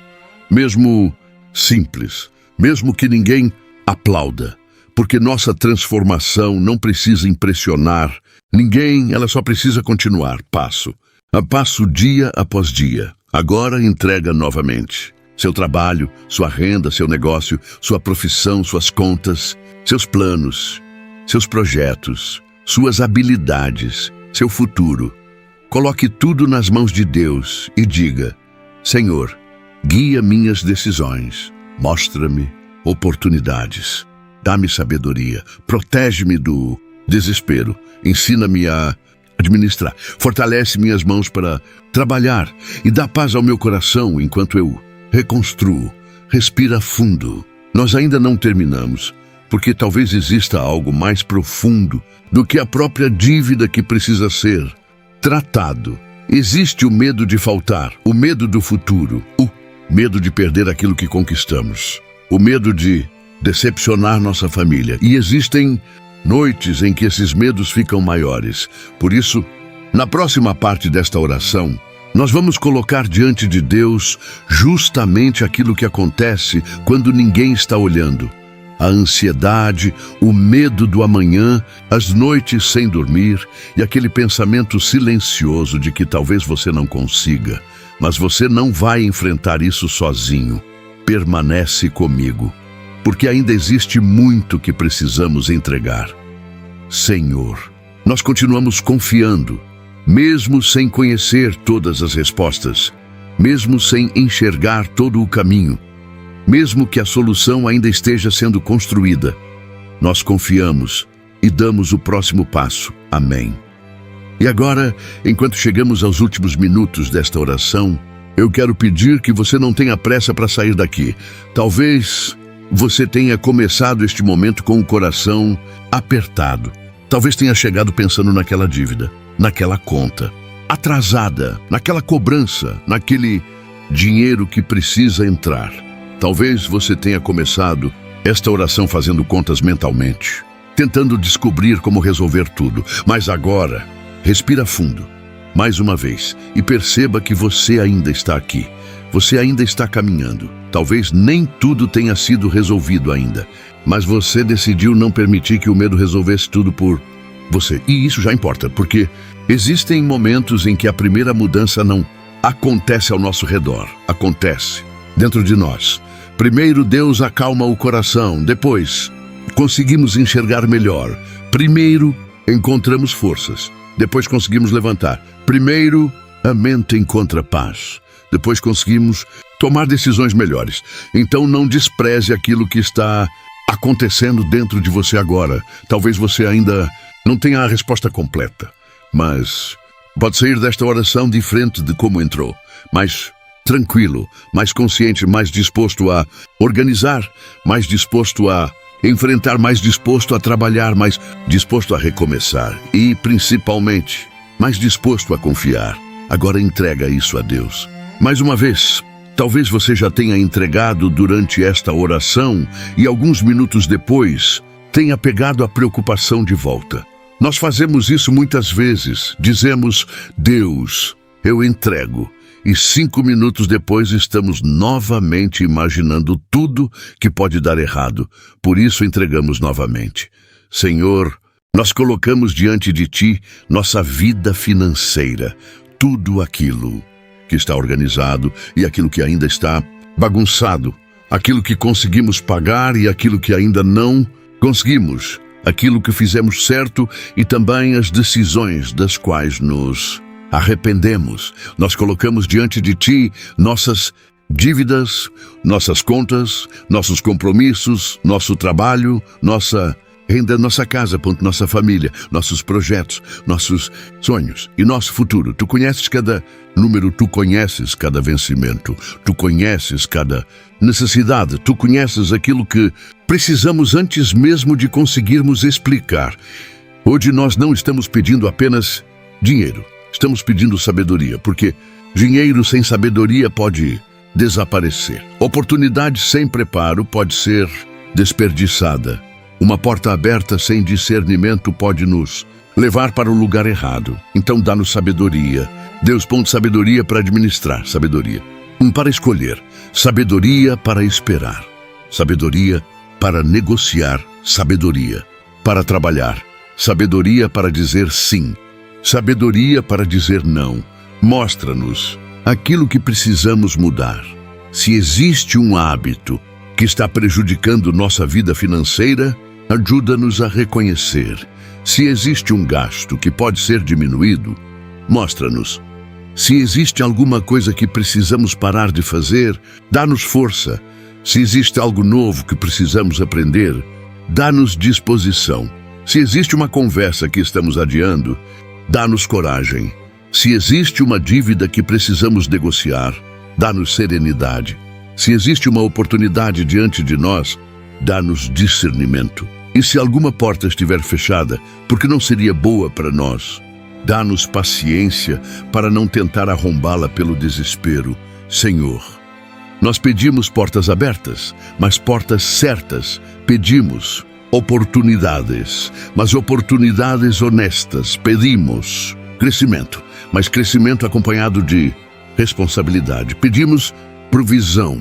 mesmo simples, mesmo que ninguém aplauda, porque nossa transformação não precisa impressionar ninguém, ela só precisa continuar, passo a passo, dia após dia. Agora entrega novamente seu trabalho, sua renda, seu negócio, sua profissão, suas contas, seus planos, seus projetos, suas habilidades, seu futuro. Coloque tudo nas mãos de Deus e diga: Senhor, guia minhas decisões, mostra-me oportunidades, dá-me sabedoria, protege-me do desespero, ensina-me a administrar, fortalece minhas mãos para trabalhar e dá paz ao meu coração enquanto eu reconstruo. Respira fundo. Nós ainda não terminamos, porque talvez exista algo mais profundo do que a própria dívida que precisa ser tratado. Existe o medo de faltar, o medo do futuro, o medo de perder aquilo que conquistamos, o medo de decepcionar nossa família. E existem noites em que esses medos ficam maiores. Por isso, na próxima parte desta oração, nós vamos colocar diante de Deus justamente aquilo que acontece quando ninguém está olhando. A ansiedade, o medo do amanhã, as noites sem dormir e aquele pensamento silencioso de que talvez você não consiga, mas você não vai enfrentar isso sozinho. Permanece comigo, porque ainda existe muito que precisamos entregar. Senhor, nós continuamos confiando, mesmo sem conhecer todas as respostas, mesmo sem enxergar todo o caminho, mesmo que a solução ainda esteja sendo construída. Nós confiamos e damos o próximo passo. Amém. E agora, enquanto chegamos aos últimos minutos desta oração, eu quero pedir que você não tenha pressa para sair daqui. Talvez você tenha começado este momento com o coração apertado. Talvez tenha chegado pensando naquela dívida, naquela conta atrasada, naquela cobrança, naquele dinheiro que precisa entrar. Talvez você tenha começado esta oração fazendo contas mentalmente, tentando descobrir como resolver tudo. Mas agora, respira fundo, mais uma vez, e perceba que você ainda está aqui. Você ainda está caminhando. Talvez nem tudo tenha sido resolvido ainda, mas você decidiu não permitir que o medo resolvesse tudo por você. E isso já importa, porque existem momentos em que a primeira mudança não acontece ao nosso redor, acontece dentro de nós. Primeiro Deus acalma o coração, depois conseguimos enxergar melhor. Primeiro encontramos forças, depois conseguimos levantar. Primeiro a mente encontra paz, depois conseguimos tomar decisões melhores. Então não despreze aquilo que está acontecendo dentro de você agora. Talvez você ainda não tenha a resposta completa, mas pode sair desta oração diferente de como entrou, mais tranquilo, mais consciente, mais disposto a organizar, mais disposto a enfrentar, mais disposto a trabalhar, mais disposto a recomeçar e, principalmente, mais disposto a confiar. Agora entrega isso a Deus. Mais uma vez, talvez você já tenha entregado durante esta oração e alguns minutos depois tenha pegado a preocupação de volta. Nós fazemos isso muitas vezes. Dizemos: Deus, eu entrego. E 5 minutos depois estamos novamente imaginando tudo que pode dar errado. Por isso entregamos novamente. Senhor, nós colocamos diante de Ti nossa vida financeira, tudo aquilo que está organizado e aquilo que ainda está bagunçado, aquilo que conseguimos pagar e aquilo que ainda não conseguimos, aquilo que fizemos certo e também as decisões das quais nos arrependemos. Nós colocamos diante de Ti nossas dívidas, nossas contas, nossos compromissos, nosso trabalho, nossa renda, nossa casa, nossa família, nossos projetos, nossos sonhos e nosso futuro. Tu conheces cada número, tu conheces cada vencimento, tu conheces cada necessidade, tu conheces aquilo que precisamos antes mesmo de conseguirmos explicar. Hoje nós não estamos pedindo apenas dinheiro, estamos pedindo sabedoria, porque dinheiro sem sabedoria pode desaparecer. Oportunidade sem preparo pode ser desperdiçada. Uma porta aberta sem discernimento pode nos levar para o lugar errado. Então dá-nos sabedoria. Deus põe sabedoria para administrar, sabedoria. Para escolher, sabedoria para esperar, sabedoria para negociar, sabedoria para trabalhar, sabedoria para dizer sim, sabedoria para dizer não. Mostra-nos aquilo que precisamos mudar. Se existe um hábito que está prejudicando nossa vida financeira, ajuda-nos a reconhecer. Se existe um gasto que pode ser diminuído, mostra-nos. Se existe alguma coisa que precisamos parar de fazer, dá-nos força. Se existe algo novo que precisamos aprender, dá-nos disposição. Se existe uma conversa que estamos adiando, dá-nos coragem. Se existe uma dívida que precisamos negociar, dá-nos serenidade. Se existe uma oportunidade diante de nós, dá-nos discernimento. E se alguma porta estiver fechada, porque não seria boa para nós, dá-nos paciência para não tentar arrombá-la pelo desespero. Senhor, nós pedimos portas abertas, mas portas certas. Pedimos oportunidades, mas oportunidades honestas. Pedimos crescimento, mas crescimento acompanhado de responsabilidade. Pedimos provisão,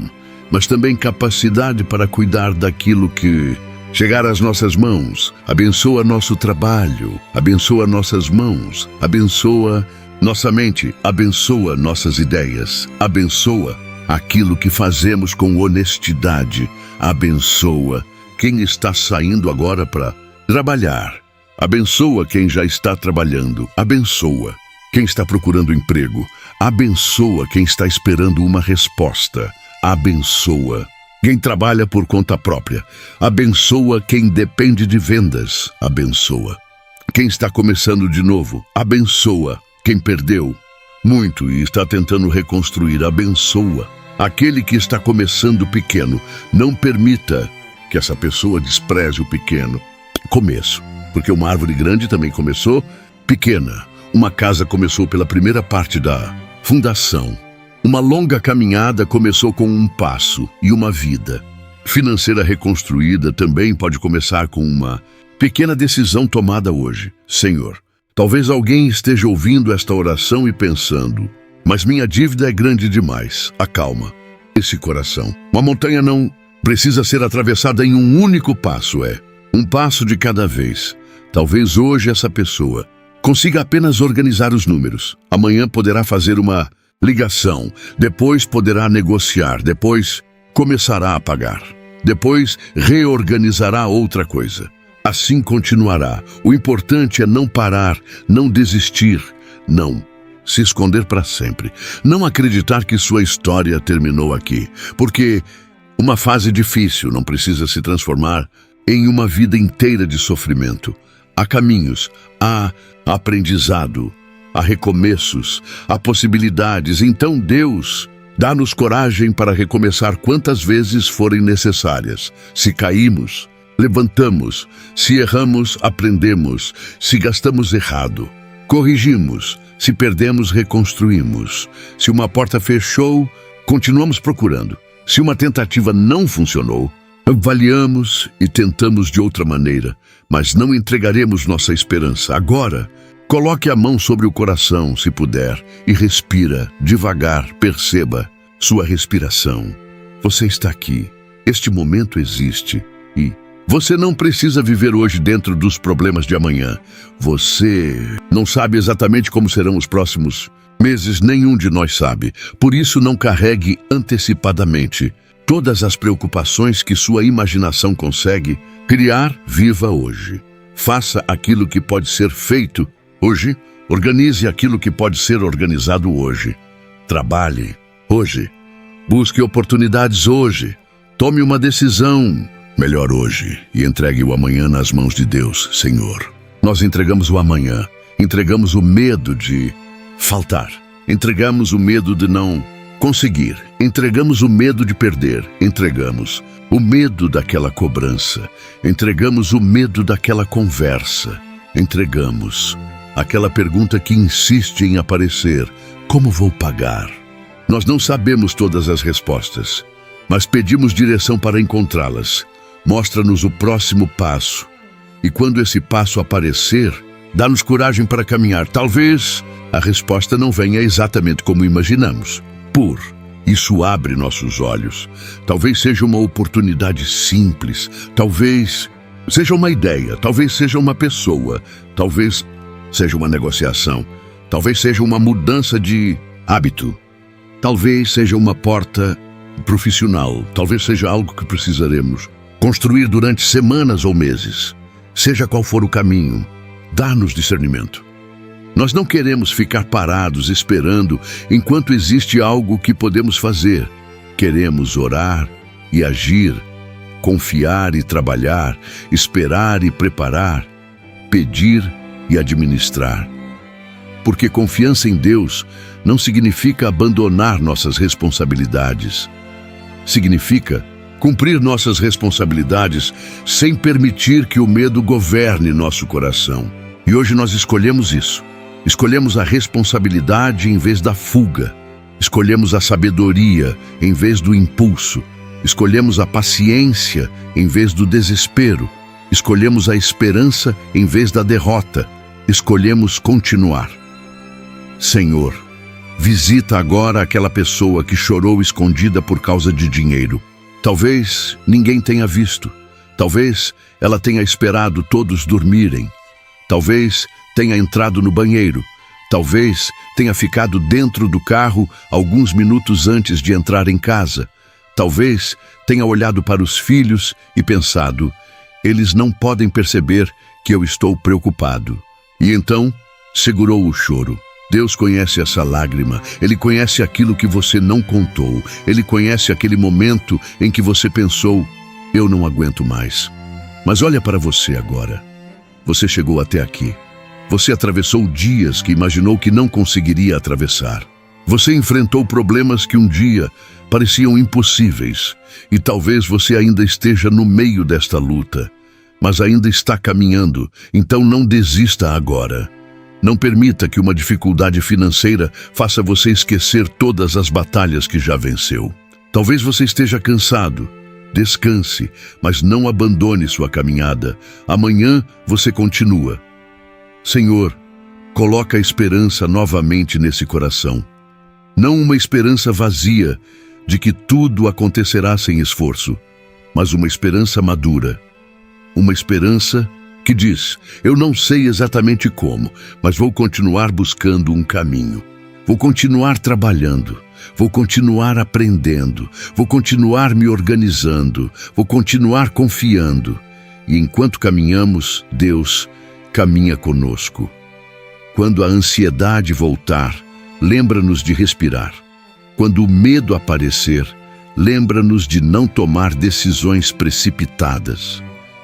mas também capacidade para cuidar daquilo que chegar às nossas mãos. Abençoa nosso trabalho, abençoa nossas mãos, abençoa nossa mente, abençoa nossas ideias, abençoa aquilo que fazemos com honestidade, abençoa quem está saindo agora para trabalhar, abençoa quem já está trabalhando, abençoa quem está procurando emprego, abençoa quem está esperando uma resposta, abençoa quem trabalha por conta própria, abençoa quem depende de vendas, abençoa quem está começando de novo, abençoa quem perdeu muito e está tentando reconstruir, abençoa aquele que está começando pequeno. Não permita que essa pessoa despreze o pequeno começo, porque uma árvore grande também começou pequena. Uma casa começou pela primeira parte da fundação. Uma longa caminhada começou com um passo e uma vida financeira reconstruída também pode começar com uma pequena decisão tomada hoje. Senhor, talvez alguém esteja ouvindo esta oração e pensando, mas minha dívida é grande demais. Acalma esse coração. Uma montanha não precisa ser atravessada em um único passo, um passo de cada vez. Talvez hoje essa pessoa consiga apenas organizar os números. Amanhã poderá fazer uma ligação, depois poderá negociar, depois começará a pagar, depois reorganizará outra coisa. Assim continuará. O importante é não parar, não desistir, não se esconder para sempre. Não acreditar que sua história terminou aqui, porque uma fase difícil não precisa se transformar em uma vida inteira de sofrimento. Há caminhos, há aprendizado, há recomeços, há possibilidades. Então Deus dá-nos coragem para recomeçar quantas vezes forem necessárias. Se caímos, levantamos. Se erramos, aprendemos. Se gastamos errado, corrigimos. Se perdemos, reconstruímos. Se uma porta fechou, continuamos procurando. Se uma tentativa não funcionou, avaliamos e tentamos de outra maneira, mas não entregaremos nossa esperança. Agora, coloque a mão sobre o coração, se puder, e respira devagar. Perceba sua respiração. Você está aqui. Este momento existe e você não precisa viver hoje dentro dos problemas de amanhã. Você não sabe exatamente como serão os próximos Meses nenhum de nós sabe, por isso não carregue antecipadamente todas as preocupações que sua imaginação consegue criar. Viva hoje. Faça aquilo que pode ser feito hoje. Organize aquilo que pode ser organizado hoje. Trabalhe hoje. Busque oportunidades hoje. Tome uma decisão melhor hoje e entregue o amanhã nas mãos de Deus, Senhor. Nós entregamos o amanhã, entregamos o medo de faltar, entregamos o medo de não conseguir, entregamos o medo de perder, entregamos o medo daquela cobrança, entregamos o medo daquela conversa, entregamos aquela pergunta que insiste em aparecer: como vou pagar? Nós não sabemos todas as respostas, mas pedimos direção para encontrá-las. Mostra-nos o próximo passo, e quando esse passo aparecer, dá-nos coragem para caminhar. Talvez a resposta não venha exatamente como imaginamos. Isso abre nossos olhos. Talvez seja uma oportunidade simples, talvez seja uma ideia, talvez seja uma pessoa, talvez seja uma negociação, talvez seja uma mudança de hábito, talvez seja uma porta profissional, talvez seja algo que precisaremos construir durante semanas ou meses. Seja qual for o caminho, dá-nos discernimento. Nós não queremos ficar parados esperando enquanto existe algo que podemos fazer. Queremos orar e agir, confiar e trabalhar, esperar e preparar, pedir e administrar. Porque confiança em Deus não significa abandonar nossas responsabilidades. Significa cumprir nossas responsabilidades sem permitir que o medo governe nosso coração. E hoje nós escolhemos isso. Escolhemos a responsabilidade em vez da fuga. Escolhemos a sabedoria em vez do impulso. Escolhemos a paciência em vez do desespero. Escolhemos a esperança em vez da derrota. Escolhemos continuar. Senhor, visita agora aquela pessoa que chorou escondida por causa de dinheiro. Talvez ninguém tenha visto. Talvez ela tenha esperado todos dormirem. Talvez tenha entrado no banheiro. Talvez tenha ficado dentro do carro alguns minutos antes de entrar em casa. Talvez tenha olhado para os filhos e pensado: eles não podem perceber que eu estou preocupado. E então segurou o choro. Deus conhece essa lágrima, Ele conhece aquilo que você não contou, Ele conhece aquele momento em que você pensou: eu não aguento mais. Mas olha para você agora. Você chegou até aqui. Você atravessou dias que imaginou que não conseguiria atravessar. Você enfrentou problemas que um dia pareciam impossíveis, e talvez você ainda esteja no meio desta luta, mas ainda está caminhando, então não desista agora. Não permita que uma dificuldade financeira faça você esquecer todas as batalhas que já venceu. Talvez você esteja cansado. Descanse, mas não abandone sua caminhada. Amanhã você continua. Senhor, coloca a esperança novamente nesse coração. Não uma esperança vazia de que tudo acontecerá sem esforço, mas uma esperança madura. Uma esperança que diz: eu não sei exatamente como, mas vou continuar buscando um caminho. Vou continuar trabalhando, vou continuar aprendendo, vou continuar me organizando, vou continuar confiando. E enquanto caminhamos, Deus caminha conosco. Quando a ansiedade voltar, lembra-nos de respirar. Quando o medo aparecer, lembra-nos de não tomar decisões precipitadas.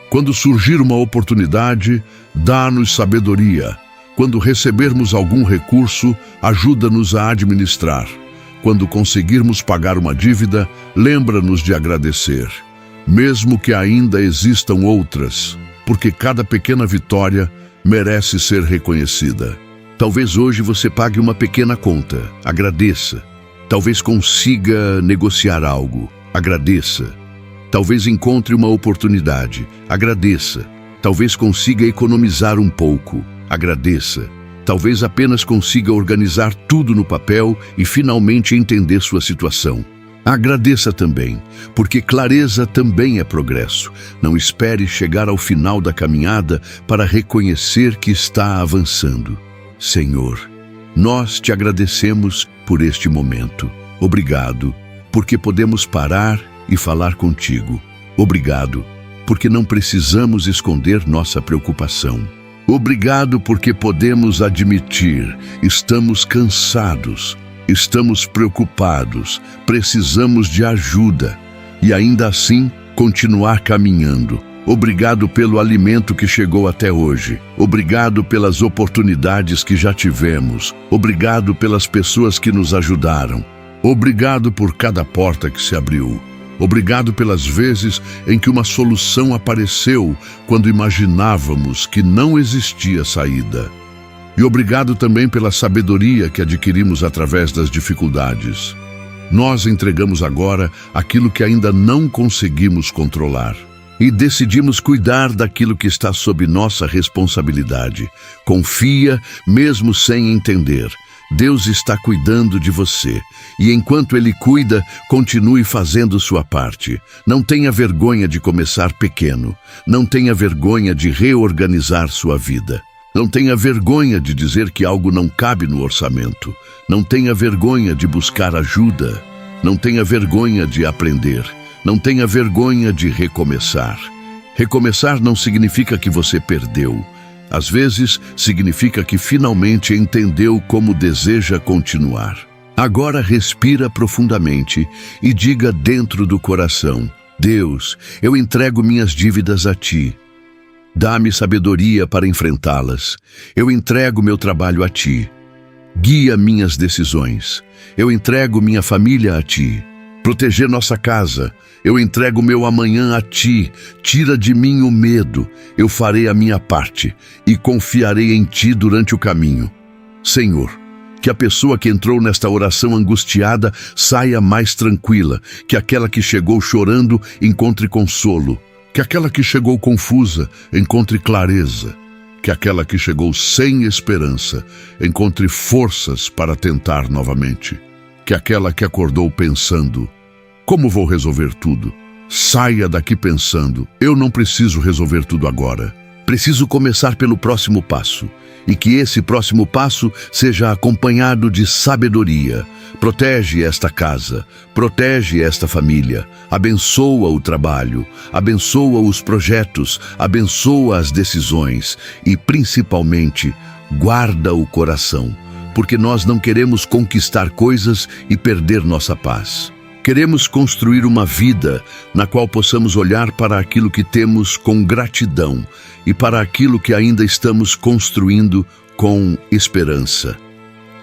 Quando surgir uma oportunidade, dá-nos sabedoria. Quando recebermos algum recurso, ajuda-nos a administrar. Quando conseguirmos pagar uma dívida, lembra-nos de agradecer, mesmo que ainda existam outras, porque cada pequena vitória merece ser reconhecida. Talvez hoje você pague uma pequena conta, agradeça. Talvez consiga negociar algo, agradeça. Talvez encontre uma oportunidade, agradeça. Talvez consiga economizar um pouco, agradeça. Talvez apenas consiga organizar tudo no papel e finalmente entender sua situação. Agradeça também, porque clareza também é progresso. Não espere chegar ao final da caminhada para reconhecer que está avançando. Senhor, Nós te agradecemos por este momento. Obrigado, porque podemos parar e falar contigo. Obrigado, porque não precisamos esconder nossa preocupação. Obrigado, porque podemos admitir: estamos cansados, estamos preocupados, precisamos de ajuda, e ainda assim continuar caminhando. Obrigado pelo alimento que chegou até hoje. Obrigado pelas oportunidades que já tivemos. Obrigado pelas pessoas que nos ajudaram. Obrigado por cada porta que se abriu. Obrigado pelas vezes em que uma solução apareceu quando imaginávamos que não existia saída. E obrigado também pela sabedoria que adquirimos através das dificuldades. Nós entregamos agora aquilo que ainda não conseguimos controlar. E decidimos cuidar daquilo que está sob nossa responsabilidade. Confia, mesmo sem entender. Deus está cuidando de você. E enquanto Ele cuida, continue fazendo sua parte. Não tenha vergonha de começar pequeno. Não tenha vergonha de reorganizar sua vida. Não tenha vergonha de dizer que algo não cabe no orçamento. Não tenha vergonha de buscar ajuda. Não tenha vergonha de aprender. Não tenha vergonha de recomeçar. Recomeçar não significa que você perdeu. Às vezes, significa que finalmente entendeu como deseja continuar. Agora respira profundamente e diga dentro do coração: Deus, eu entrego minhas dívidas a Ti. Dá-me sabedoria para enfrentá-las. Eu entrego meu trabalho a Ti. Guia minhas decisões. Eu entrego minha família a Ti. Proteger nossa casa. Eu entrego meu amanhã a Ti. Tira de mim o medo. Eu farei a minha parte e confiarei em Ti durante o caminho. Senhor, que a pessoa que entrou nesta oração angustiada saia mais tranquila, que aquela que chegou chorando encontre consolo, que aquela que chegou confusa encontre clareza, que aquela que chegou sem esperança encontre forças para tentar novamente, que aquela que acordou pensando: como vou resolver tudo? Saia daqui pensando: eu não preciso resolver tudo agora. Preciso começar pelo próximo passo. E que esse próximo passo seja acompanhado de sabedoria. Protege esta casa, protege esta família, abençoa o trabalho, abençoa os projetos, abençoa as decisões e, principalmente, guarda o coração, porque nós não queremos conquistar coisas e perder nossa paz. Queremos construir uma vida na qual possamos olhar para aquilo que temos com gratidão e para aquilo que ainda estamos construindo com esperança.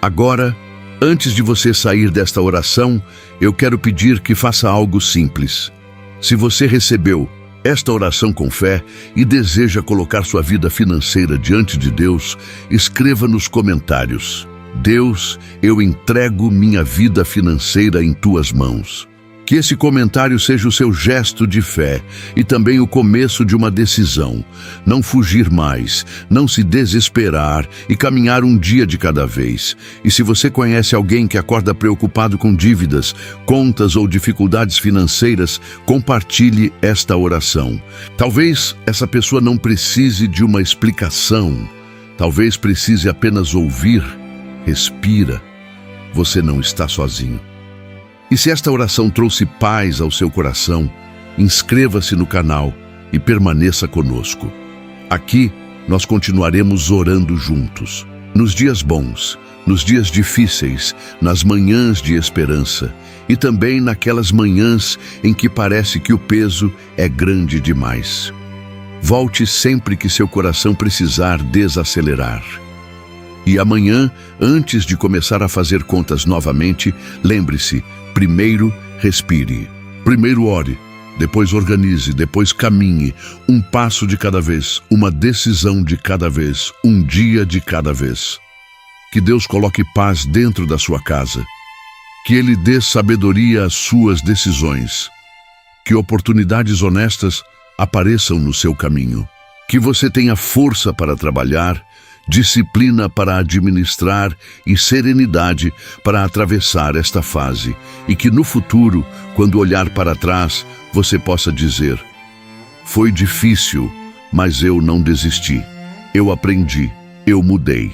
Agora, antes de você sair desta oração, eu quero pedir que faça algo simples. Se você recebeu esta oração com fé e deseja colocar sua vida financeira diante de Deus, escreva nos comentários: Deus, eu entrego minha vida financeira em Tuas mãos. Que esse comentário seja o seu gesto de fé e também o começo de uma decisão. Não fugir mais, não se desesperar e caminhar um dia de cada vez. E se você conhece alguém que acorda preocupado com dívidas, contas ou dificuldades financeiras, compartilhe esta oração. Talvez essa pessoa não precise de uma explicação. Talvez precise apenas ouvir. Respira. Você não está sozinho. E se esta oração trouxe paz ao seu coração, inscreva-se no canal e permaneça conosco. Aqui nós continuaremos orando juntos, nos dias bons, nos dias difíceis, nas manhãs de esperança e também naquelas manhãs em que parece que o peso é grande demais. Volte sempre que seu coração precisar desacelerar. E amanhã, antes de começar a fazer contas novamente, lembre-se: primeiro respire, primeiro ore, depois organize, depois caminhe, um passo de cada vez, uma decisão de cada vez, um dia de cada vez. Que Deus coloque paz dentro da sua casa, que Ele dê sabedoria às suas decisões, que oportunidades honestas apareçam no seu caminho, que você tenha força para trabalhar, disciplina para administrar e serenidade para atravessar esta fase, e que no futuro, quando olhar para trás, você possa dizer: foi difícil, mas eu não desisti, eu aprendi, eu mudei.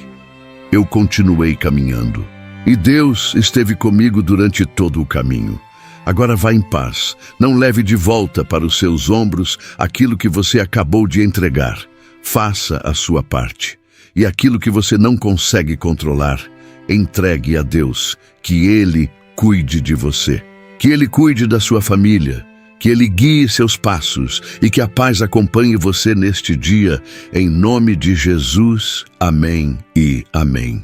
eu continuei caminhando. E Deus esteve comigo durante todo o caminho. Agora vá em paz. Não leve de volta para os seus ombros aquilo que você acabou de entregar. Faça a sua parte. E aquilo que você não consegue controlar, entregue a Deus, que Ele cuide de você. Que Ele cuide da sua família. Que Ele guie seus passos e que a paz acompanhe você neste dia. Em nome de Jesus. Amém e amém.